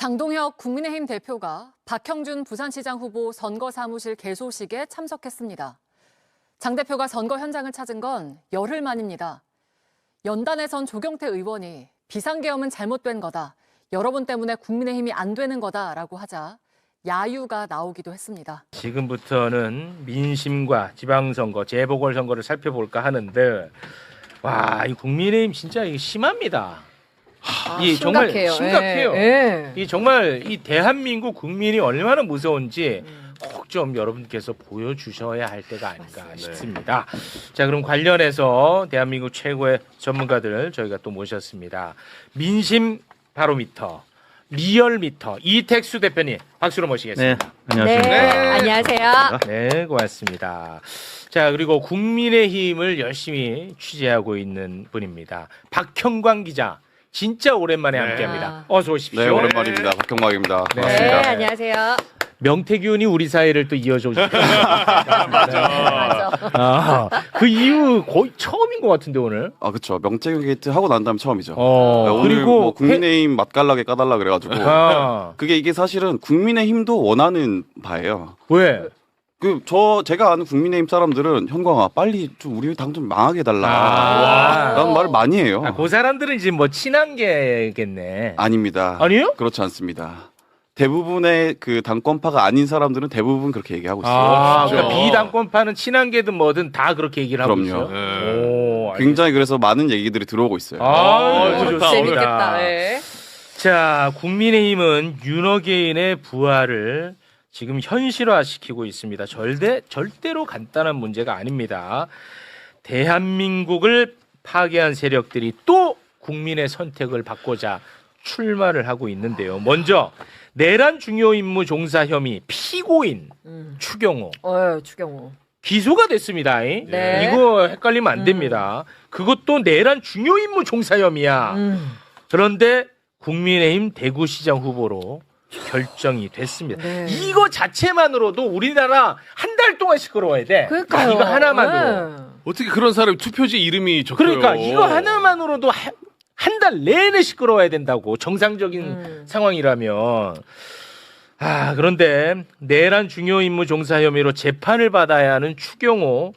장동혁 국민의힘 대표가 박형준 부산시장 후보 선거사무실 개소식에 참석했습니다. 장 대표가 선거 현장을 찾은 건 열흘 만입니다. 연단에선 조경태 의원이 비상계엄은 잘못된 거다. 여러분 때문에 국민의힘이 안 되는 거다라고 하자 야유가 나오기도 했습니다. 지금부터는 민심과 지방선거, 재보궐선거를 살펴볼까 하는데 와, 이 국민의힘 진짜 이게 심합니다. 이 정말 심각해요. 이 정말 이 대한민국 국민이 얼마나 무서운지 꼭 좀 여러분께서 보여주셔야 할 때가 아닌가 싶습니다. 자, 그럼 관련해서 대한민국 최고의 전문가들 저희가 또 모셨습니다. 민심 바로미터, 리얼미터 이택수 대표님 박수로 모시겠습니다. 네, 안녕하십니까. 네, 안녕하세요. 네, 고맙습니다. 자, 그리고 국민의힘을 열심히 취재하고 있는 분입니다. 박형광 기자. 진짜 오랜만에 함께합니다. 어서 오십시오. 네, 오랜만입니다. 박형광입니다. 네. 반갑습니다. 네, 안녕하세요. 명태균이 우리 사이를 또 이어줘 주죠. 맞아. 그 이후 거의 처음인 것 같은데 오늘. 아, 그렇죠. 명태균 게이트 하고 난 다음 처음이죠. 네, 오늘 그리고 뭐 국민의힘 맛깔나게 까달라 그래가지고 이게 사실은 국민의힘도 원하는 바예요. 왜? 제가 아는 국민의힘 사람들은 현광아 빨리 좀 우리 당 좀 망하게 해달라 라는 말을 많이 해요. 그 사람들은 이제 뭐 친한 게겠네. 아닙니다. 아니요? 그렇지 않습니다. 대부분의 그 당권파가 아닌 사람들은 대부분 그렇게 얘기하고 있어요. 그러니까 비당권파는 친한 게든 뭐든 다 그렇게 얘기를 하고 있어요. 네. 굉장히 그래서 많은 얘기들이 들어오고 있어요. 좋습니다. 재밌겠다. 네. 자, 국민의힘은 윤호개인의 부활을 지금 현실화시키고 있습니다. 절대로 간단한 문제가 아닙니다. 대한민국을 파괴한 세력들이 또 국민의 선택을 받고자 출마를 하고 있는데요. 먼저 내란 중요 임무 종사 혐의 피고인 추경호. 추경호. 기소가 됐습니다. 네. 이거 헷갈리면 안 됩니다. 그것도 내란 중요 임무 종사 혐의야. 그런데 국민의힘 대구시장 후보로 결정이 됐습니다. 네. 이거 자체만으로도 우리나라 한 달 동안 시끄러워야 돼. 그러니까요. 이거 하나만으로. 네. 어떻게 그런 사람이 투표지 이름이 적혀요? 그러니까 이거 하나만으로도 한 달 내내 시끄러워야 된다고. 정상적인 상황이라면. 그런데 내란 중요 임무 종사 혐의로 재판을 받아야 하는 추경호를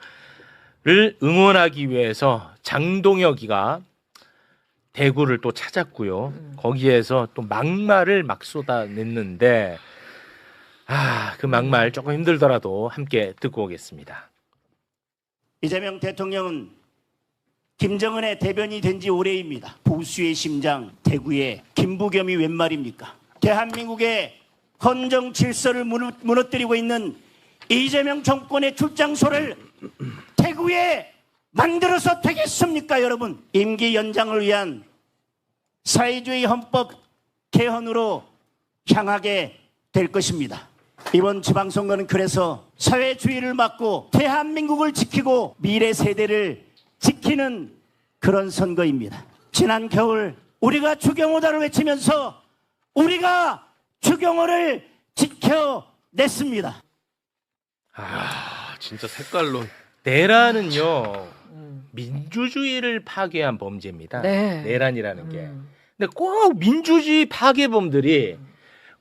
응원하기 위해서 장동혁이가 대구를 또 찾았고요. 거기에서 또 막말을 막 쏟아냈는데 그 막말 조금 힘들더라도 함께 듣고 오겠습니다. 이재명 대통령은 김정은의 대변이 된 지 오래입니다. 보수의 심장 대구의 김부겸이 웬 말입니까? 대한민국의 헌정 질서를 무너뜨리고 있는 이재명 정권의 출장소를 대구에 만들어서 되겠습니까, 여러분? 임기 연장을 위한 사회주의 헌법 개헌으로 향하게 될 것입니다. 이번 지방선거는 그래서 사회주의를 막고 대한민국을 지키고 미래 세대를 지키는 그런 선거입니다. 지난 겨울 우리가 추경호다를 외치면서 우리가 추경호를 지켜냈습니다. 진짜 색깔로. 내란은요 민주주의를 파괴한 범죄입니다. 네. 내란이라는 게. 근데 꼭 민주주의 파괴범들이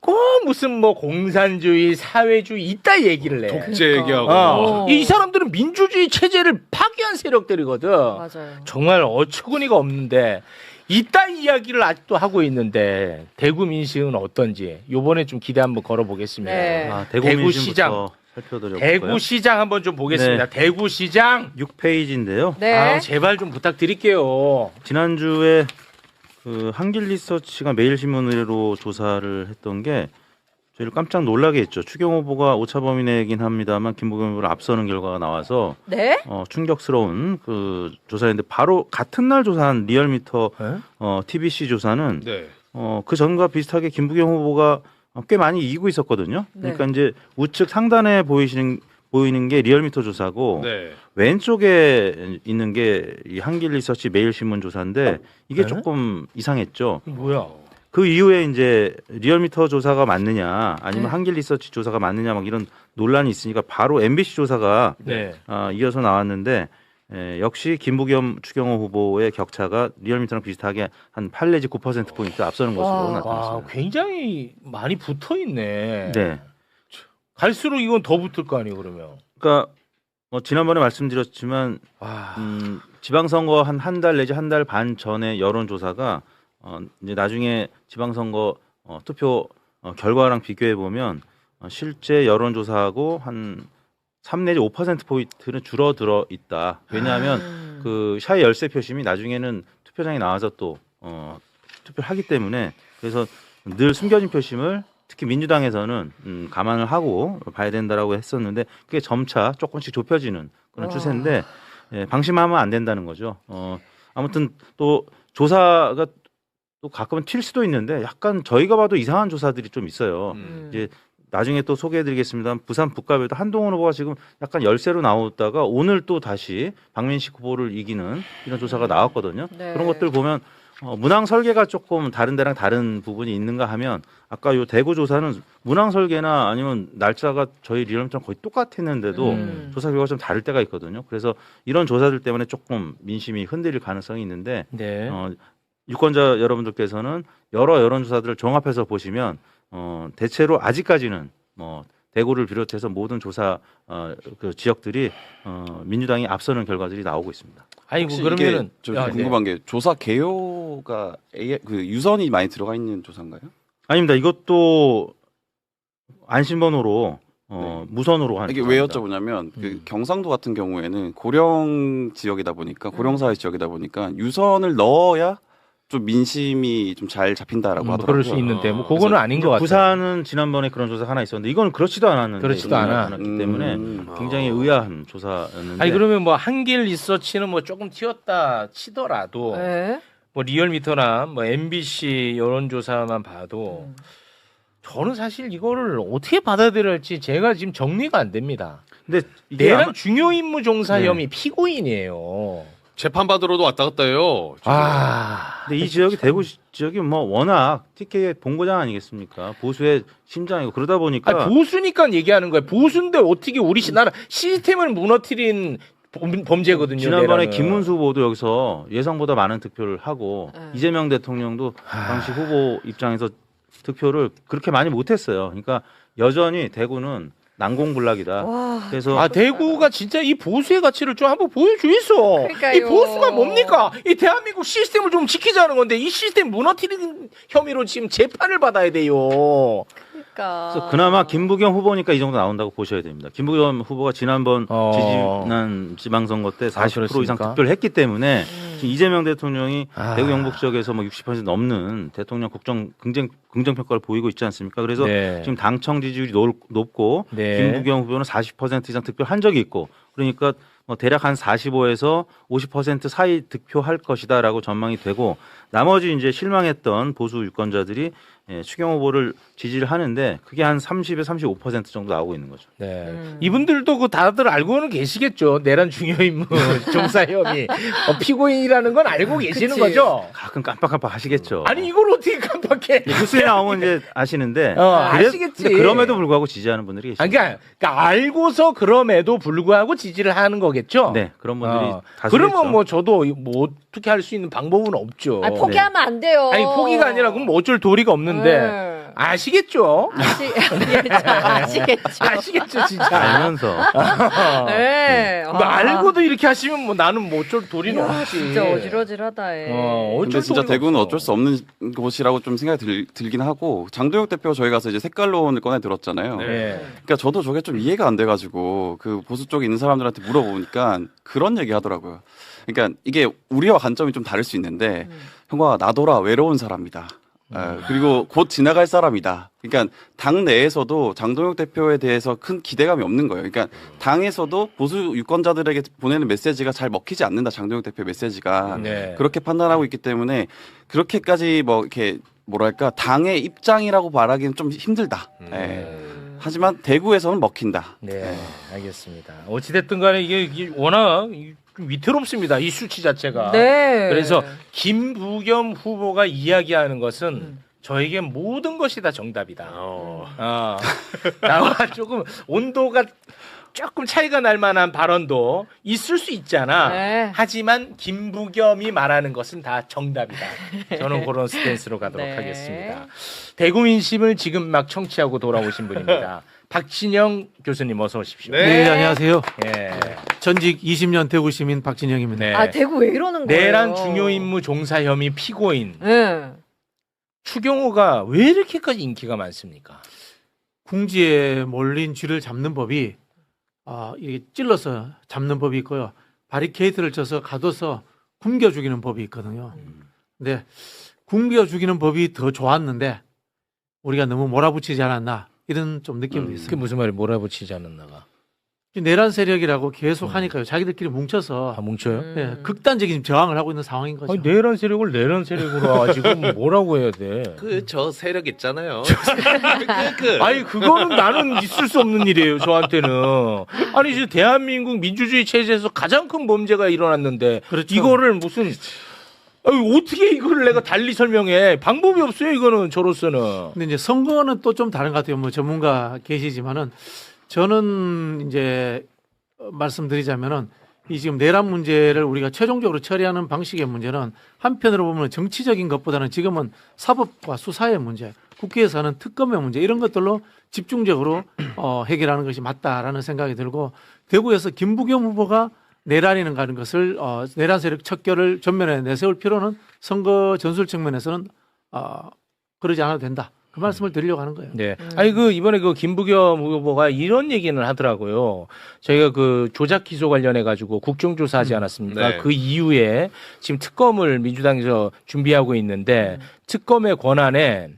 꼭 무슨 뭐 공산주의, 사회주의 이따 얘기를 해. 독재 얘기하고. 이 사람들은 민주주의 체제를 파괴한 세력들이거든. 맞아요. 정말 어처구니가 없는데 이따 이야기를 아직도 하고 있는데 대구 민심은 어떤지 이번에 좀 기대 한번 걸어보겠습니다. 네. 대구 시장 살펴드렸고요. 대구 시장 한번 좀 보겠습니다. 네. 대구 시장 6페이지인데요. 네. 제발 좀 부탁드릴게요. 지난주에 그 한길리서치가 매일신문으로 조사를 했던 게 저희를 깜짝 놀라게 했죠. 추경호 후보가 오차 범위 내긴 합니다만 김부겸 후보를 앞서는 결과가 나와서 네. 충격스러운 그 조사였는데 바로 같은 날 조사한 리얼미터 TBC 조사는 네. 그 전과 비슷하게 김부겸 후보가 꽤 많이 이기고 있었거든요. 네. 그러니까 이제 우측 상단에 보이는 게 리얼미터 조사고 네. 왼쪽에 있는 게 이 한길리서치 매일신문 조사인데 이게 네? 조금 이상했죠. 뭐야? 그 이후에 이제 리얼미터 조사가 맞느냐 아니면 네. 한길리서치 조사가 맞느냐 막 이런 논란이 있으니까 바로 MBC 조사가 네. 이어서 나왔는데 역시 김부겸 추경호 후보의 격차가 리얼미터랑 비슷하게 한 8 내지 9%포인트 앞서는 것으로 와, 나타났습니다. 굉장히 많이 붙어 있네. 네. 갈수록 이건 더 붙을 거 아니에요, 그러면. 그러니까 지난번에 말씀드렸지만 지방선거 한 달 내지 한 달 반 전에 여론조사가 이제 나중에 지방선거 투표 결과랑 비교해 보면 실제 여론조사하고 한 3 내지 5%포인트는 줄어들어 있다. 왜냐하면 그 샤이 열세 표심이 나중에는 투표장에 나와서 또 투표를 하기 때문에 그래서 늘 숨겨진 표심을 특히 민주당에서는 감안을 하고 봐야 된다라고 했었는데 그게 점차 조금씩 좁혀지는 그런 추세인데 방심하면 안 된다는 거죠. 아무튼 또 조사가 또 가끔은 튈 수도 있는데 약간 저희가 봐도 이상한 조사들이 좀 있어요. 이제 나중에 또 소개해드리겠습니다. 부산 북갑에도 한동훈 후보가 지금 약간 열세로 나오다가 오늘 또 다시 박민식 후보를 이기는 이런 조사가 나왔거든요. 네. 그런 것들 보면 문항 설계가 조금 다른 데랑 다른 부분이 있는가 하면 아까 요 대구 조사는 문항 설계나 아니면 날짜가 저희 리얼미터랑 거의 똑같았는데도 조사 결과가 좀 다를 때가 있거든요. 그래서 이런 조사들 때문에 조금 민심이 흔들릴 가능성이 있는데 네. 유권자 여러분들께서는 여러 여론조사들을 종합해서 보시면 대체로 아직까지는 대구를 비롯해서 모든 조사 그 지역들이 민주당이 앞서는 결과들이 나오고 있습니다. 아이고 혹시 그러면은 이게 저 궁금한 게 조사 개요가 그 유선이 많이 들어가 있는 조사인가요? 아닙니다. 이것도 안심번호로 무선으로 하는 이게 왜 조사입니다. 여쭤보냐면 그 경상도 같은 경우에는 고령 지역이다 보니까 고령사회 지역이다 보니까 유선을 넣어야 좀 민심이 좀 잘 잡힌다라고 하더라고요. 그럴 수 있는데 뭐 그거는 그래서 아닌 것 같아요. 부산은 지난번에 그런 조사 하나 있었는데 이건 그렇지도 않았는데 그렇지도 이번에 않아. 나타났기 때문에 굉장히 의아한 조사였는데 아니 그러면 뭐 한길 리서치는 뭐 조금 튀었다 치더라도 네. 뭐 리얼미터나 뭐 MBC 여론조사만 봐도 저는 사실 이거를 어떻게 받아들여야 할지 제가 지금 정리가 안 됩니다. 근데 이게 내란 아마- 중요 임무 종사 네. 혐의 피고인이에요. 재판 받으러도 왔다 갔다 해요. 근데 이 지역이 대구 지역이 뭐 워낙 TK의 본고장 아니겠습니까? 보수의 심장이고 그러다 보니까 아니, 보수니까 얘기하는 거예요. 보수인데 어떻게 우리 나라 시스템을 무너뜨린 범죄거든요. 지난번에 내란은. 김문수 후보도 여기서 예상보다 많은 득표를 하고 이재명 대통령도 당시 후보 입장에서 득표를 그렇게 많이 못했어요. 그러니까 여전히 대구는 난공불락이다. 그래서 아 대구가 진짜 이 보수의 가치를 좀 한번 보여주겠어. 그러니까요. 이 보수가 뭡니까? 이 대한민국 시스템을 좀 지키자는 건데 이 시스템 무너뜨리는 혐의로 지금 재판을 받아야 돼요. 그러니까. 그래서 그나마 김부겸 후보니까 이 정도 나온다고 보셔야 됩니다. 김부겸 후보가 지난번 지난 지방선거 때 40% 이상 그렇습니까? 득표를 했기 때문에 지금 이재명 대통령이 아. 대구 영북 지역에서 뭐 60% 넘는 대통령 긍정 평가를 보이고 있지 않습니까? 그래서 네. 지금 당청 지지율이 높고 네. 김부겸 후보는 40% 이상 득표를 한 적이 있고 그러니까 뭐 대략 한 45에서 50% 사이 득표할 것이다라고 전망이 되고 나머지 이제 실망했던 보수 유권자들이 추경 후보를 지지를 하는데 그게 한 30에서 35% 정도 나오고 있는 거죠. 네. 이분들도 그 다들 알고는 계시겠죠. 내란 중요 임무 종사 혐의 피고인이라는 건 알고 계시는 그치. 거죠. 가끔 깜빡깜빡 하시겠죠. 아니 이걸 어떻게 깜빡해? 뉴스에 나오면 이제 아시는데 아시겠지. 근데 그럼에도 불구하고 지지하는 분들이 계시죠. 아니, 그러니까 알고서 그럼에도 불구하고 지지를 하는 거겠죠. 네, 그런 분들이 다수겠죠. 그러면 뭐 저도 뭐 어떻게 할 수 있는 방법은 없죠. 아니, 포기하면 안 돼요. 아니 포기가 아니라 그럼 뭐 어쩔 도리가 없는데 네. 아시겠죠? 아시겠죠. 아시겠죠 진짜. 알면서 네. 뭐 알고도 이렇게 하시면 뭐 나는 뭐 어쩔 도리는 야, 없지. 진짜 어지러지하다. 어쩔 근데 진짜 도리가 대구는 없어. 어쩔 수 없는 곳이라고 좀 생각이 들긴 하고 장도혁 대표 저희 가서 이제 색깔론을 꺼내 들었잖아요. 네. 그러니까 저도 저게 좀 이해가 안 돼가지고 그 보수 쪽에 있는 사람들한테 물어보니까 그런 얘기 하더라고요. 그러니까 이게 우리와 관점이 좀 다를 수 있는데 형아 나더라 외로운 사람이다. 그리고 곧 지나갈 사람이다. 그러니까 당 내에서도 장동혁 대표에 대해서 큰 기대감이 없는 거예요. 그러니까 당에서도 보수 유권자들에게 보내는 메시지가 잘 먹히지 않는다. 장동혁 대표 메시지가 네. 그렇게 판단하고 있기 때문에 그렇게까지 뭐 이렇게 뭐랄까 당의 입장이라고 말하기는 좀 힘들다. 예. 하지만 대구에서는 먹힌다. 네, 알겠습니다. 어찌됐든 간에 이게 워낙 좀 위태롭습니다. 이 수치 자체가. 네. 그래서 김부겸 후보가 이야기하는 것은 저에게 모든 것이 다 정답이다. 나와 조금 온도가 조금 차이가 날 만한 발언도 있을 수 있잖아. 네. 하지만 김부겸이 말하는 것은 다 정답이다. 저는 그런 스탠스로 가도록 네. 하겠습니다. 대구 민심을 지금 막 청취하고 돌아오신 분입니다. 박진영 교수님 어서 오십시오. 네, 안녕하세요. 예. 전직 20년 대구 시민 박진영입니다. 네. 아, 대구 왜 이러는 거예요? 내란 중요 임무 종사 혐의 피고인 네. 추경호가 왜 이렇게까지 인기가 많습니까? 궁지에 몰린 쥐를 잡는 법이 이게 찔러서 잡는 법이 있고요. 바리케이트를 쳐서 가둬서 굶겨 죽이는 법이 있거든요. 근데 굶겨 죽이는 법이 더 좋았는데 우리가 너무 몰아붙이지 않았나 이런 좀 느낌이 그게 있습니다. 무슨 말이 몰아붙이지 않았나가? 내란 세력이라고 계속 하니까요. 자기들끼리 뭉쳐서 뭉쳐요? 예, 극단적인 저항을 하고 있는 상황인 거죠. 아니, 내란 세력을 내란 세력으로 가지고 뭐라고 해야 돼? 그 저 세력 있잖아요. 아니 그거는 나는 있을 수 없는 일이에요. 저한테는. 아니 이제 대한민국 민주주의 체제에서 가장 큰 범죄가 일어났는데 그렇죠. 이거를 무슨 아니, 어떻게 이거를 내가 달리 설명해? 방법이 없어요. 이거는 저로서는. 근데 이제 선거는 또 좀 다른 것 같아요. 뭐 전문가 계시지만은 저는 이제 말씀드리자면은 이 지금 내란 문제를 우리가 최종적으로 처리하는 방식의 문제는 한편으로 보면 정치적인 것보다는 지금은 사법과 수사의 문제, 국회에서 하는 특검의 문제 이런 것들로 집중적으로 해결하는 것이 맞다라는 생각이 들고 대구에서 김부겸 후보가 내란이라는 가는 것을 내란 세력 척결을 전면에 내세울 필요는 선거 전술 측면에서는 그러지 않아도 된다. 그 말씀을 드리려고 하는 거예요. 네. 아니 이번에 김부겸 후보가 이런 얘기는 하더라고요. 저희가 조작 기소 관련해 가지고 국정조사하지 않았습니까? 네. 그 이후에 지금 특검을 민주당에서 준비하고 있는데 특검의 권한에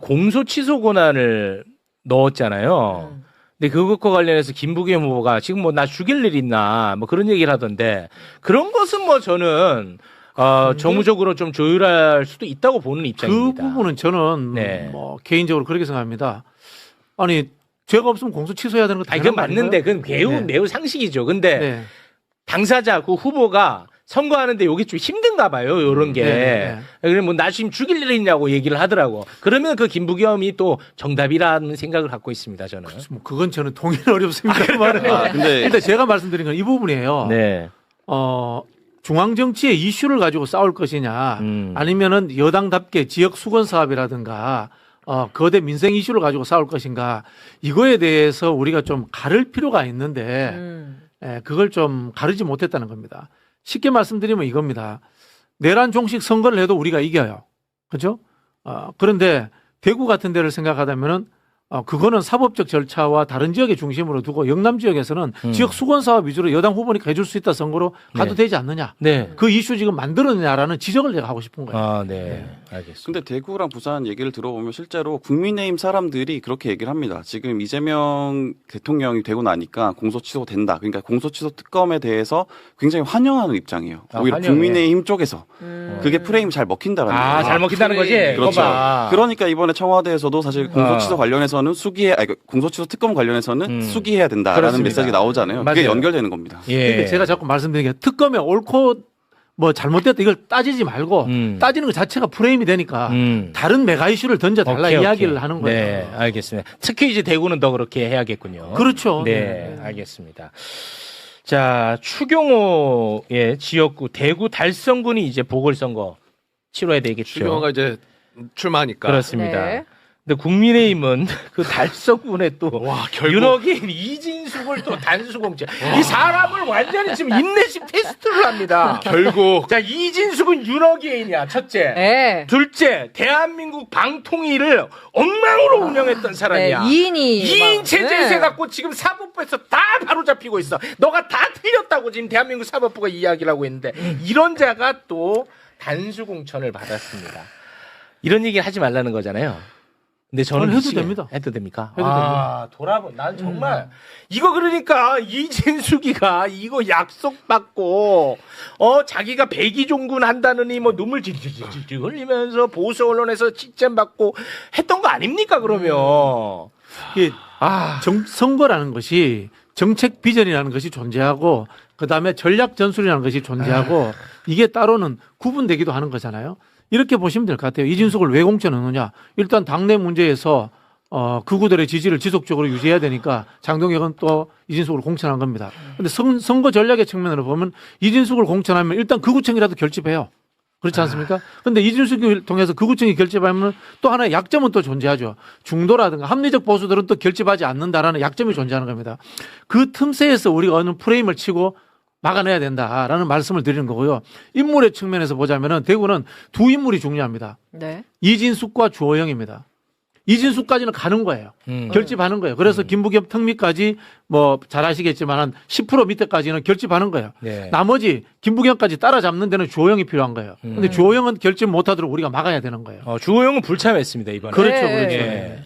공소 취소 권한을 넣었잖아요. 근데 그것과 관련해서 김부겸 후보가 지금 나 죽일 일 있나 그런 얘기를 하던데 그런 것은 저는 정무적으로 좀 조율할 수도 있다고 보는 그 입장입니다. 부분은 저는 네. 개인적으로 그렇게 생각합니다. 아니 죄가 없으면 공소 취소해야 되는 거 아니, 당연한 그건 맞는데 거 아닌가요? 그건 매우 상식이죠. 근데 네. 당사자 후보가 선거하는데 여기 좀 힘든가 봐요. 이런 게. 네. 그래 나 지금 죽일 일 있냐고 얘기를 하더라고. 그러면 김부겸이 또 정답이라는 생각을 갖고 있습니다. 저는. 뭐 그건 저는 동의는 어렵습니다만 근데 일단 제가 말씀드린 건 이 부분이에요. 네. 중앙 정치의 이슈를 가지고 싸울 것이냐, 아니면은 여당답게 지역 수건 사업이라든가 거대 민생 이슈를 가지고 싸울 것인가, 이거에 대해서 우리가 좀 가를 필요가 있는데 그걸 좀 가르지 못했다는 겁니다. 쉽게 말씀드리면 이겁니다. 내란 종식 선거를 해도 우리가 이겨요. 그렇죠? 그런데 대구 같은 데를 생각하다면은 그거는 사법적 절차와 다른 지역의 중심으로 두고 영남 지역에서는 지역 수건 사업 위주로 여당 후보니까 해줄 수 있다 선거로 가도 되지 않느냐. 네. 그 이슈 지금 만들었느냐라는 지적을 제가 하고 싶은 거예요. 아, 네. 알겠습니다. 근데 대구랑 부산 얘기를 들어보면 실제로 국민의힘 사람들이 그렇게 얘기를 합니다. 지금 이재명 대통령이 되고 나니까 공소 취소된다. 그러니까 공소 취소 특검에 대해서 굉장히 환영하는 입장이에요. 오히려 환영해. 국민의힘 쪽에서 그게 프레임 잘 먹힌다라는 거예요. 잘 먹힌다는 거지? 그렇죠. 이거 봐. 그러니까 이번에 청와대에서도 사실 공소 취소 관련해서는 공소 취소 특검 관련해서는 수기해야 된다라는 그렇습니다. 메시지가 나오잖아요. 맞아요. 그게 연결되는 겁니다. 예. 그러니까 제가 자꾸 말씀드린 게 특검에 옳고 뭐 잘못됐다 이걸 따지지 말고 따지는 것 자체가 프레임이 되니까 다른 메가 이슈를 던져달라 오케이. 이야기를 하는 거예요. 네, 알겠습니다. 특히 이제 대구는 더 그렇게 해야겠군요. 그렇죠. 네, 알겠습니다. 자, 추경호의 지역구 대구 달성군이 이제 보궐선거 치러야 되겠죠. 추경호가 이제 출마하니까. 그렇습니다. 네. 근데 국민의힘은 그 달성군에 또 결국. 윤호기인 이진숙을 또 단수공천. 이 사람을 완전히 지금 인내심 테스트를 합니다. 결국 자, 이진숙은 윤호기인이야, 첫째. 네. 둘째, 대한민국 방통위를 엉망으로 운영했던 사람이야. 네, 2인이. 2인 체제에서 해갖고 지금 사법부에서 다 바로 잡히고 있어. 너가 다 틀렸다고 지금 대한민국 사법부가 이야기를 하고 있는데 이런 자가 또 단수공천을 받았습니다. 이런 얘기를 하지 말라는 거잖아요. 근데 저는 해도 미치게- 됩니다. 해도 됩니까? 해도 됩니다. 난 정말 이거 그러니까 이진숙이가 이거 약속 받고 자기가 백의종군 한다느니 뭐 눈물 질질 흘리면서 보수 언론에서 칭찬 받고 했던 거 아닙니까 그러면? 이게 선거라는 것이 정책 비전이라는 것이 존재하고 그다음에 전략 전술이라는 것이 존재하고 이게 따로는 구분되기도 하는 거잖아요. 이렇게 보시면 될 것 같아요. 이진숙을 왜 공천하느냐. 일단 당내 문제에서 극우들의 지지를 지속적으로 유지해야 되니까 장동혁은 또 이진숙을 공천한 겁니다. 근데 선거 전략의 측면으로 보면 이진숙을 공천하면 일단 극우층이라도 결집해요. 그렇지 않습니까? 근데 이진숙을 통해서 극우층이 결집하면 또 하나의 약점은 또 존재하죠. 중도라든가 합리적 보수들은 또 결집하지 않는다라는 약점이 존재하는 겁니다. 그 틈새에서 우리가 어느 프레임을 치고 막아내야 된다라는 말씀을 드리는 거고요. 인물의 측면에서 보자면은 대구는 두 인물이 중요합니다. 네. 이진숙과 주호영입니다. 이진숙까지는 가는 거예요. 결집하는 거예요. 그래서 김부겸 특미까지 뭐 잘 아시겠지만 한 10% 밑에까지는 결집하는 거예요. 네. 나머지 김부겸까지 따라잡는 데는 주호영이 필요한 거예요. 근데 주호영은 결집 못하도록 우리가 막아야 되는 거예요. 주호영은 불참했습니다 이번에. 그렇죠, 네. 그렇죠. 예.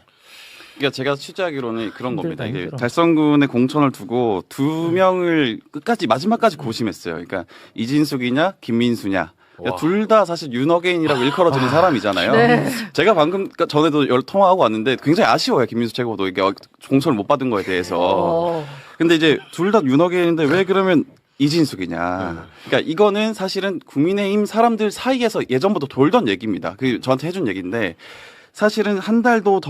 그러니까 제가 취재하기로는 그런 겁니다. 이게 힘들어. 달성군의 공천을 두고 두 명을 끝까지 마지막까지 고심했어요. 그러니까 이진숙이냐 김민수냐. 그러니까 둘 다 사실 윤어게인이라고 일컬어지는 사람이잖아요. 네. 제가 방금 전에도 통화하고 왔는데 굉장히 아쉬워요. 김민수 최고도 이게 공천을 못 받은 거에 대해서. 근데 이제 둘 다 윤어게인인데 왜 그러면 이진숙이냐. 그러니까 이거는 사실은 국민의힘 사람들 사이에서 예전부터 돌던 얘기입니다. 그 저한테 해준 얘기인데 사실은 한 달도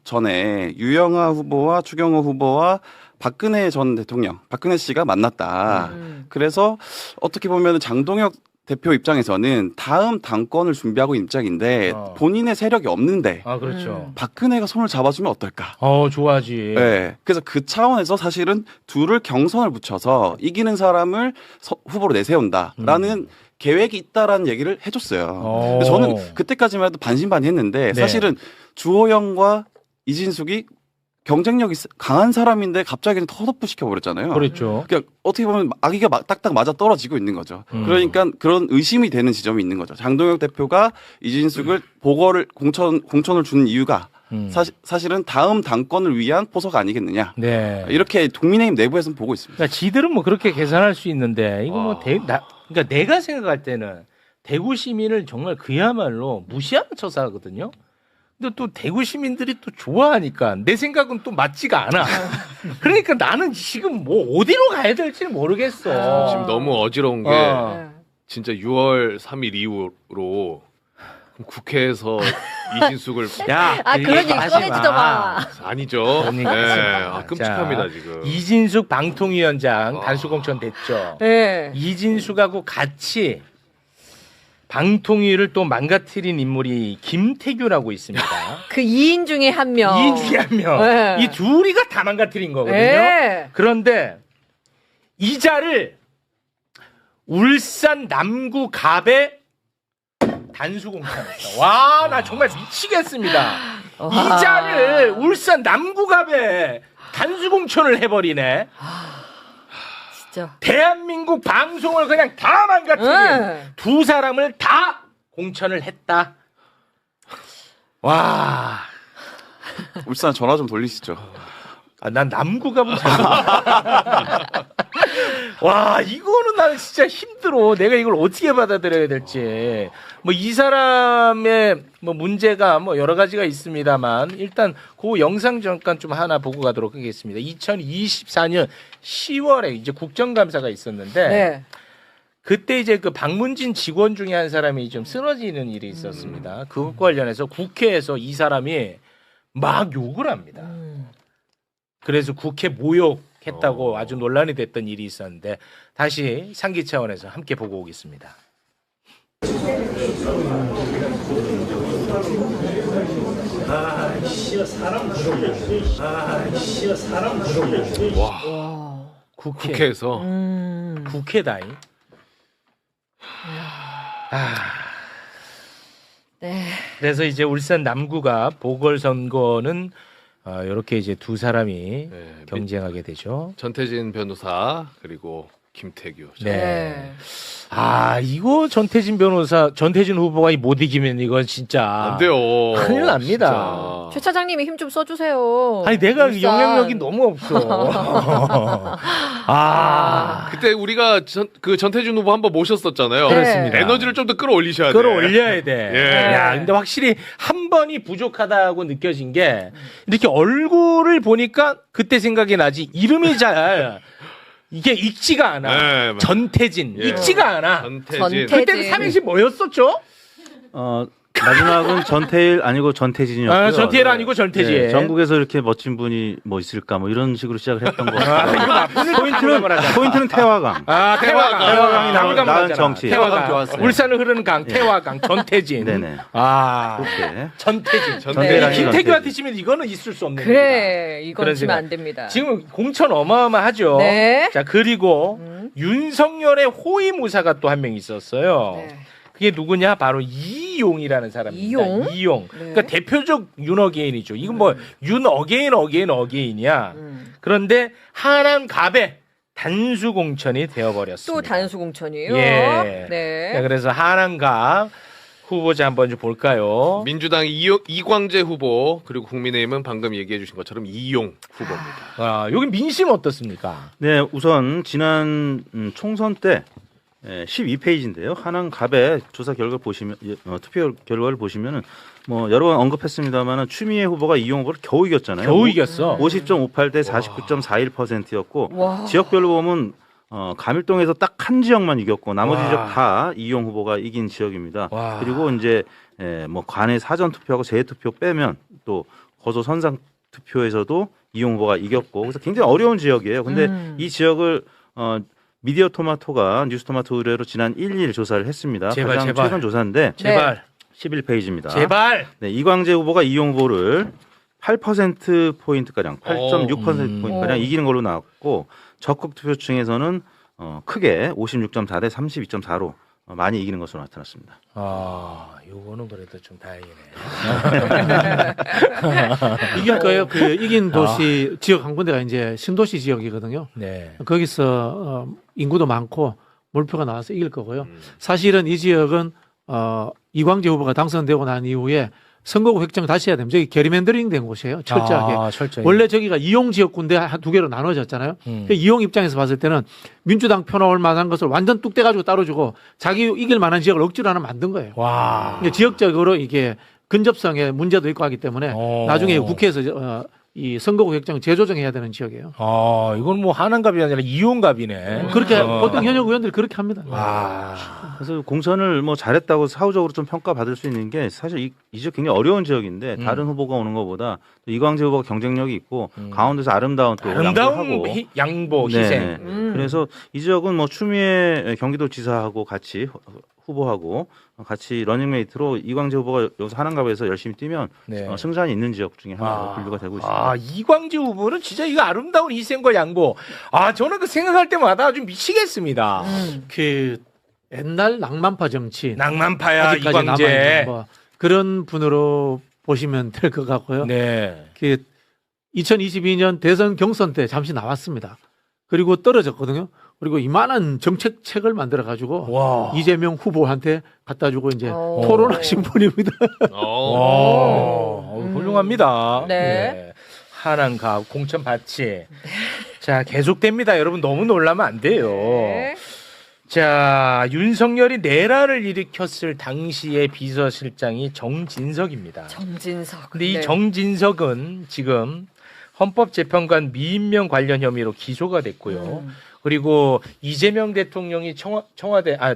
전에 유영하 후보와 추경호 후보와 박근혜 전 대통령, 박근혜 씨가 만났다. 그래서 어떻게 보면 장동혁 대표 입장에서는 다음 당권을 준비하고 있는 입장인데 본인의 세력이 없는데 아 그렇죠. 박근혜가 손을 잡아주면 어떨까? 좋아하지. 네. 그래서 그 차원에서 사실은 둘을 경선을 붙여서 이기는 사람을 후보로 내세운다라는 계획이 있다라는 얘기를 해줬어요. 근데 저는 그때까지만 해도 반신반의했는데 사실은 주호영과 이진숙이 경쟁력이 강한 사람인데 갑자기 컷오프 시켜버렸잖아요. 그렇죠. 그러니까 어떻게 보면 아기가 딱딱 맞아 떨어지고 있는 거죠. 그러니까 그런 의심이 되는 지점이 있는 거죠. 장동혁 대표가 이진숙을 보궐을 공천을 주는 이유가 사실은 다음 당권을 위한 포석 아니겠느냐. 네. 이렇게 국민의힘 내부에서는 보고 있습니다. 그러니까 지들은 뭐 그렇게 계산할 수 있는데 이거 뭐 그러니까 내가 생각할 때는 대구 시민을 정말 그야말로 무시하는 처사거든요. 근데 또 대구 시민들이 또 좋아하니까 내 생각은 또 맞지가 않아. 그러니까 나는 지금 뭐 어디로 가야 될지는 모르겠어. 지금 너무 어지러운 게 진짜 6월 3일 이후로 국회에서 이진숙을 그런 얘기 꺼내지도 마. 아니죠. 그러니까. 네. 끔찍합니다 지금. 이진숙 방통위원장 단수공천 됐죠. 네. 이진숙하고 같이 방통위를 또 망가뜨린 인물이 김태규라고 있습니다. 그 2인 중에 한 명. 2인 중에 한 명. 네. 이 둘이가 다 망가뜨린 거거든요. 네. 그런데 이 자를 울산 남구갑에 단수공천했어. 와, 나 정말 미치겠습니다. 이 자를 울산 남구갑에 단수공천을 해버리네. 진짜. 대한민국 방송을 그냥 다 망가뜨린 두 사람을 다 공천을 했다. 와. 울산 전화 좀 돌리시죠. 난 남구갑은 잘 와, 이거는 나는 진짜 힘들어. 내가 이걸 어떻게 받아들여야 될지. 뭐 이 사람의 뭐 문제가 뭐 여러 가지가 있습니다만 일단 그 영상 잠깐 좀 하나 보고 가도록 하겠습니다. 2024년 10월에 이제 국정감사가 있었는데 네. 그때 이제 그 박문진 직원 중에 한 사람이 좀 쓰러지는 일이 있었습니다. 그것과 관련해서 국회에서 이 사람이 막 욕을 합니다. 그래서 국회 모욕했다고 아주 논란이 됐던 일이 있었는데 다시 상기 차원에서 함께 보고 오겠습니다. 와. 국회에서 국회다잉. 네. 그래서 이제 울산 남구가 보궐선거는 이렇게 이제 두 사람이 경쟁하게 되죠. 전태진 변호사 그리고 김태규. 네. 이거 전태진 후보가 못 이기면 이건 진짜 안 돼요. 큰일 납니다. 최 차장님이 힘 좀 써주세요. 아니 내가 울산. 영향력이 너무 없어. 그때 우리가 그 전태진 후보 한번 모셨었잖아요. 그렇습니다. 에너지를 좀 더 끌어올리셔야 돼. 끌어올려야 돼. 예. 야, 근데 확실히 한 번이 부족하다고 느껴진 게 이렇게 얼굴을 보니까 그때 생각이 나지 이름이 잘 이게 익지가 않아. 네, 전태진. 예. 익지가 않아. 전태진. 그때는 삼행시 뭐였었죠? 마지막은 전태일 아니고 전태진이었고요. 아, 전태일 아니고 전태진. 네, 전국에서 이렇게 멋진 분이 뭐 있을까 뭐 이런 식으로 시작을 했던 거 아, 같아요. 포인트는 태화강. 아, 태화강. 태화강이 태화강 나은 맞잖아. 정치. 태화강 좋았어요. 울산을 흐르는 강, 태화강, 전태진. 네네. 아, 그렇게. 전태진. 전태일 아니고 김태규한테 전태진. 치면 이거는 있을 수 없는 그래, 이건 그런 치면 생각. 안 됩니다. 지금 공천 어마어마하죠. 네. 자, 그리고 윤석열의 호위무사가 또 한 명 있었어요. 네. 그게 누구냐? 바로 이용이라는 사람입니다. 이용? 이용. 네. 그러니까 대표적 윤어게인이죠. 이건 뭐 윤어게인이야. 그런데 하남 갑에 단수 공천이 되어버렸습니다. 또 단수 공천이에요. 예. 네. 자, 그래서 하남갑 후보자 한번 좀 볼까요? 민주당 이광재 후보 그리고 국민의힘은 방금 얘기해 주신 것처럼 이용 후보입니다. 아, 여기 민심 어떻습니까? 네, 우선 지난 총선 때 12페이지인데요. 하남갑의 조사 결과 보시면 투표 결과를 보시면은 뭐 여러 번 언급했습니다만은 추미애 후보가 이용 후보를 겨우 이겼잖아요. 겨우 이겼어. 50.58 대 49.41%였고 와. 지역별로 보면 감일동에서 딱 한 지역만 이겼고 나머지 와. 지역 다 이용 후보가 이긴 지역입니다. 와. 그리고 이제 뭐 관내 사전 투표하고 재투표 빼면 또 거소 선상 투표에서도 이용 후보가 이겼고 그래서 굉장히 어려운 지역이에요. 근데 이 지역을 미디어 토마토가 뉴스 토마토 의뢰로 지난 1일 조사를 했습니다. 제발, 가장 제발. 최근 조사인데 제발. 11페이지입니다. 제발. 네, 이광재 후보가 이용 후보를 8% 포인트가량, 8.6% 포인트가량 이기는 걸로 나왔고 적극 투표층에서는 크게 56.4 대 32.4로 많이 이기는 것으로 나타났습니다. 아, 요거는 그래도 좀 다행이네. 이길 거예요. 그 이긴 도시 지역 한 군데가 이제 신도시 지역이거든요. 네. 거기서 인구도 많고 몰표가 나와서 이길 거고요. 사실은 이 지역은 이광재 후보가 당선되고 난 이후에 선거구 획정 다시 해야 됩니다. 저기 게리맨더링 된 곳이에요. 철저하게. 아, 철저히. 원래 저기가 이용 지역군데 두 개로 나눠졌잖아요. 그 이용 입장에서 봤을 때는 민주당 표 나올 만한 것을 완전 뚝 떼가지고 따로 주고 자기 이길 만한 지역을 억지로 하나 만든 거예요. 와. 그러니까 지역적으로 이게 근접성에 문제도 있고 하기 때문에 나중에 국회에서 이 선거구 획정 재조정해야 되는 지역이에요. 아, 이건 뭐 하남갑이 아니라 이용갑이네. 그렇게 보통 현역 의원들이 그렇게 합니다. 와. 그래서 공천을 뭐 잘했다고 사후적으로 좀 평가받을 수 있는 게 사실 이 지역 굉장히 어려운 지역인데 다른 후보가 오는 것보다 또 이광재 후보가 경쟁력이 있고 강원도에서 아름다운 또 아름다운 양보 희생. 네. 그래서 이 지역은 뭐 추미애 경기도지사하고 같이 후보하고 같이 러닝메이트로 이광재 후보가 여기서 하남갑에서 열심히 뛰면 네. 승산이 있는 지역 중에 하나로 분류가 되고 있습니다. 아, 이광재 후보는 진짜 이거 아름다운 희생과 양보. 아, 저는 그 생각할 때마다 아주 미치겠습니다. 그 옛날 낭만파 정치 낭만파야 아직까지 이광재. 남아있는 뭐 그런 분으로 보시면 될 것 같고요. 네. 그 2022년 대선 경선 때 잠시 나왔습니다. 그리고 떨어졌거든요. 그리고 이만한 정책책을 만들어 가지고 와. 이재명 후보한테 갖다 주고 이제 오. 토론하신 분입니다. 와, 훌륭합니다. 네. 하남갑 공천 받지. 자, 계속됩니다. 여러분 너무 놀라면 안 돼요. 네. 자, 윤석열이 내란을 일으켰을 당시의 비서실장이 정진석입니다. 정진석. 근데 이 네. 정진석은 지금 헌법재판관 미임명 관련 혐의로 기소가 됐고요. 그리고 이재명 대통령이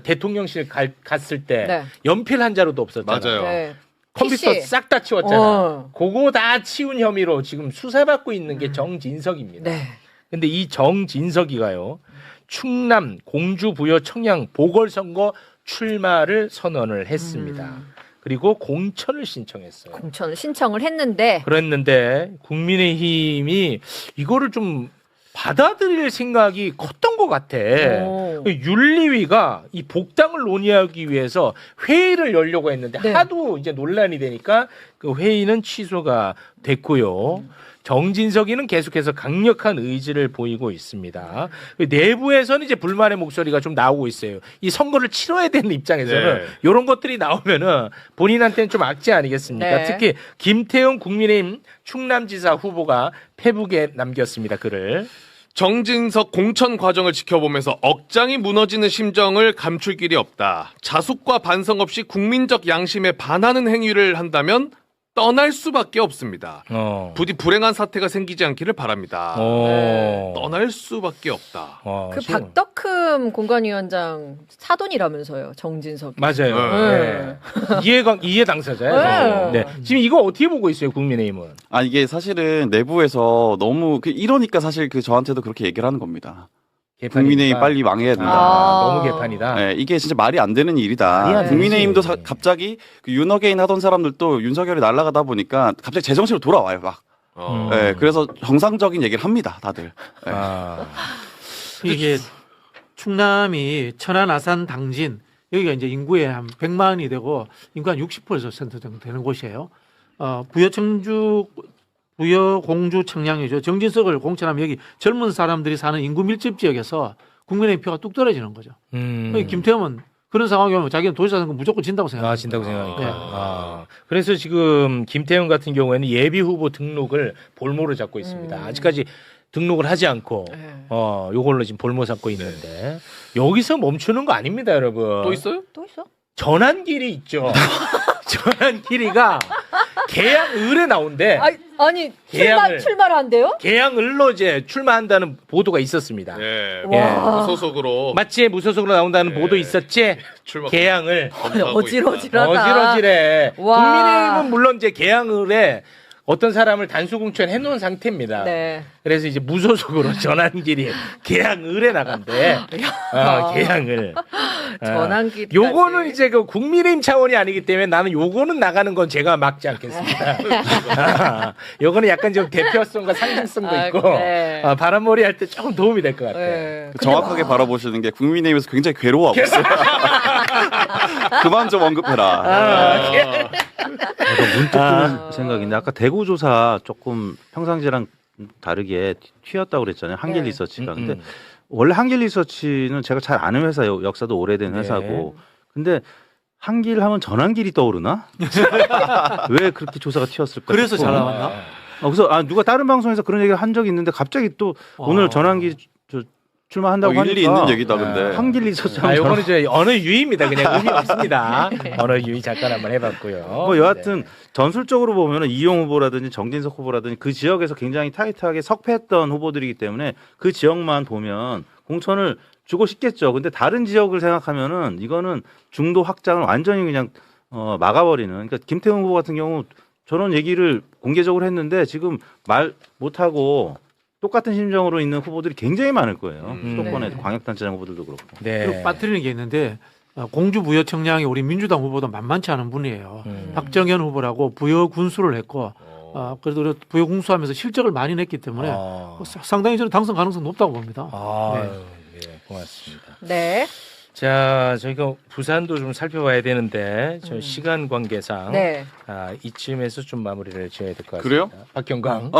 대통령실 갔을 때 네. 연필 한 자루도 없었잖아요. 맞아요. 네. 컴퓨터 PC. 싹 다 치웠잖아. 어. 그거 다 치운 혐의로 지금 수사받고 있는 게 정진석입니다. 네. 근데 이 정진석이가요. 충남 공주부여 청양 보궐선거 출마를 선언을 했습니다. 그리고 공천을 신청했어요. 공천을 신청을 했는데 그랬는데 국민의힘이 이거를 좀 받아들일 생각이 컸던 것 같아. 오. 윤리위가 이 복당을 논의하기 위해서 회의를 열려고 했는데 네. 하도 이제 논란이 되니까 그 회의는 취소가 됐고요. 정진석이는 계속해서 강력한 의지를 보이고 있습니다. 내부에서는 이제 불만의 목소리가 좀 나오고 있어요. 이 선거를 치러야 되는 입장에서는 네. 이런 것들이 나오면은 본인한테는 좀 악재 아니겠습니까? 네. 특히 김태형 국민의힘 충남지사 후보가 페북에 남겼습니다. 글을. 정진석 공천 과정을 지켜보면서 억장이 무너지는 심정을 감출 길이 없다. 자숙과 반성 없이 국민적 양심에 반하는 행위를 한다면 떠날 수밖에 없습니다. 어. 부디 불행한 사태가 생기지 않기를 바랍니다. 어. 떠날 수밖에 없다. 그 지금. 박덕흠 공관위원장 사돈이라면서요, 정진석. 맞아요. 네. 이해 당사자예요. 네. 네. 지금 이거 어떻게 보고 있어요, 국민의힘은? 아 이게 사실은 내부에서 너무 이러니까 사실 저한테도 그렇게 얘기를 하는 겁니다. 개판이니까. 국민의힘 빨리 망해야 된다. 너무 개판이다. 네, 이게 진짜 말이 안 되는 말이 일이다. 안 국민의힘도 되지. 갑자기 윤어게인 하던 사람들도 윤석열이 날아가다 보니까 갑자기 제정신으로 돌아와요, 막. 네, 그래서 정상적인 얘기를 합니다, 다들. 네. 이게 충남이 천안, 아산, 당진 여기가 이제 인구의 한 100만이 되고 인구 한 60% 정도 되는 곳이에요. 부여 공주 청량이죠. 정진석을 공천하면 여기 젊은 사람들이 사는 인구 밀집 지역에서 국민의힘 표가 뚝 떨어지는 거죠. 김태형은 그런 상황이 오면 자기는 도지사 선거 무조건 진다고 생각해요. 진다고 생각하니까. 네. 그래서 지금 김태형 같은 경우에는 예비 후보 등록을 볼모로 잡고 있습니다. 아직까지 등록을 하지 않고 요걸로 지금 볼모 잡고 있는데 여기서 멈추는 거 아닙니다, 여러분. 또 있어요? 또 있어? 전환길이 있죠. 전환길이가 계양을에 나온대. 아니 계양을. 출마를 한대요? 계양을로 이제 출마한다는 보도가 있었습니다. 네. 와. 무소속으로 마치 무소속으로 나온다는 네. 보도 있었지. 출마 계양을 어지러지하다. 어지러지래. 와. 국민의힘은 물론 이제 계양을에 어떤 사람을 단수공천 해놓은 상태입니다. 네. 그래서 이제 무소속으로 전환길이 계양을에 나간대. 계양을. 전환길이. 요거는 이제 그 국민의힘 차원이 아니기 때문에 나는 요거는 나가는 건 제가 막지 않겠습니다. 요거는 약간 좀 대표성과 상징성도 있고 그래. 바람머리 할 때 조금 도움이 될 것 같아요. 네. 정확하게 바라보시는 게 국민의힘에서 굉장히 괴로워하고 있어요. 그만 좀 언급해라. 문득 드는 생각인데 아까 대구 조사 조금 평상시랑 다르게 튀었다고 그랬잖아요. 한길 네. 리서치가. 근데 원래 한길 리서치는 제가 잘 아는 회사예요. 역사도 오래된 네. 회사고. 근데 한길 하면 전환길이 떠오르나? 왜 그렇게 조사가 튀었을까? 그래서 싶고. 잘 나왔나? 그래서 누가 다른 방송에서 그런 얘기를 한 적이 있는데 갑자기 또 오늘 전환길 출마한다고 일리 하니까 있는 얘기다 근데. 한길 리서치 요거는 이제 언어 유희입니다. 그냥 의미 없습니다. 언어 유희 잠깐 한번 해봤고요. 뭐 여하튼 전술적으로 보면은 이용 후보라든지 정진석 후보라든지 그 지역에서 굉장히 타이트하게 석패했던 후보들이기 때문에 그 지역만 보면 공천을 주고 싶겠죠. 근데 다른 지역을 생각하면은 이거는 중도 확장을 완전히 그냥 막아버리는. 그러니까 김태형 후보 같은 경우 저런 얘기를 공개적으로 했는데 지금 말 못하고 똑같은 심정으로 있는 후보들이 굉장히 많을 거예요. 수도권의 네. 광역단체장 후보들도 그렇고. 네. 그리고 빠뜨리는 게 있는데 공주 부여 청량이 우리 민주당 후보도 만만치 않은 분이에요. 박정현 후보라고 부여 군수를 했고 그래도 부여 군수하면서 실적을 많이 냈기 때문에 상당히 저는 당선 가능성 높다고 봅니다. 네, 고맙습니다. 네. 자, 저희가 부산도 좀 살펴봐야 되는데 저 시간 관계상 네. 이쯤에서 좀 마무리를 지어야 될 것 같습니다. 그래요? 박경광.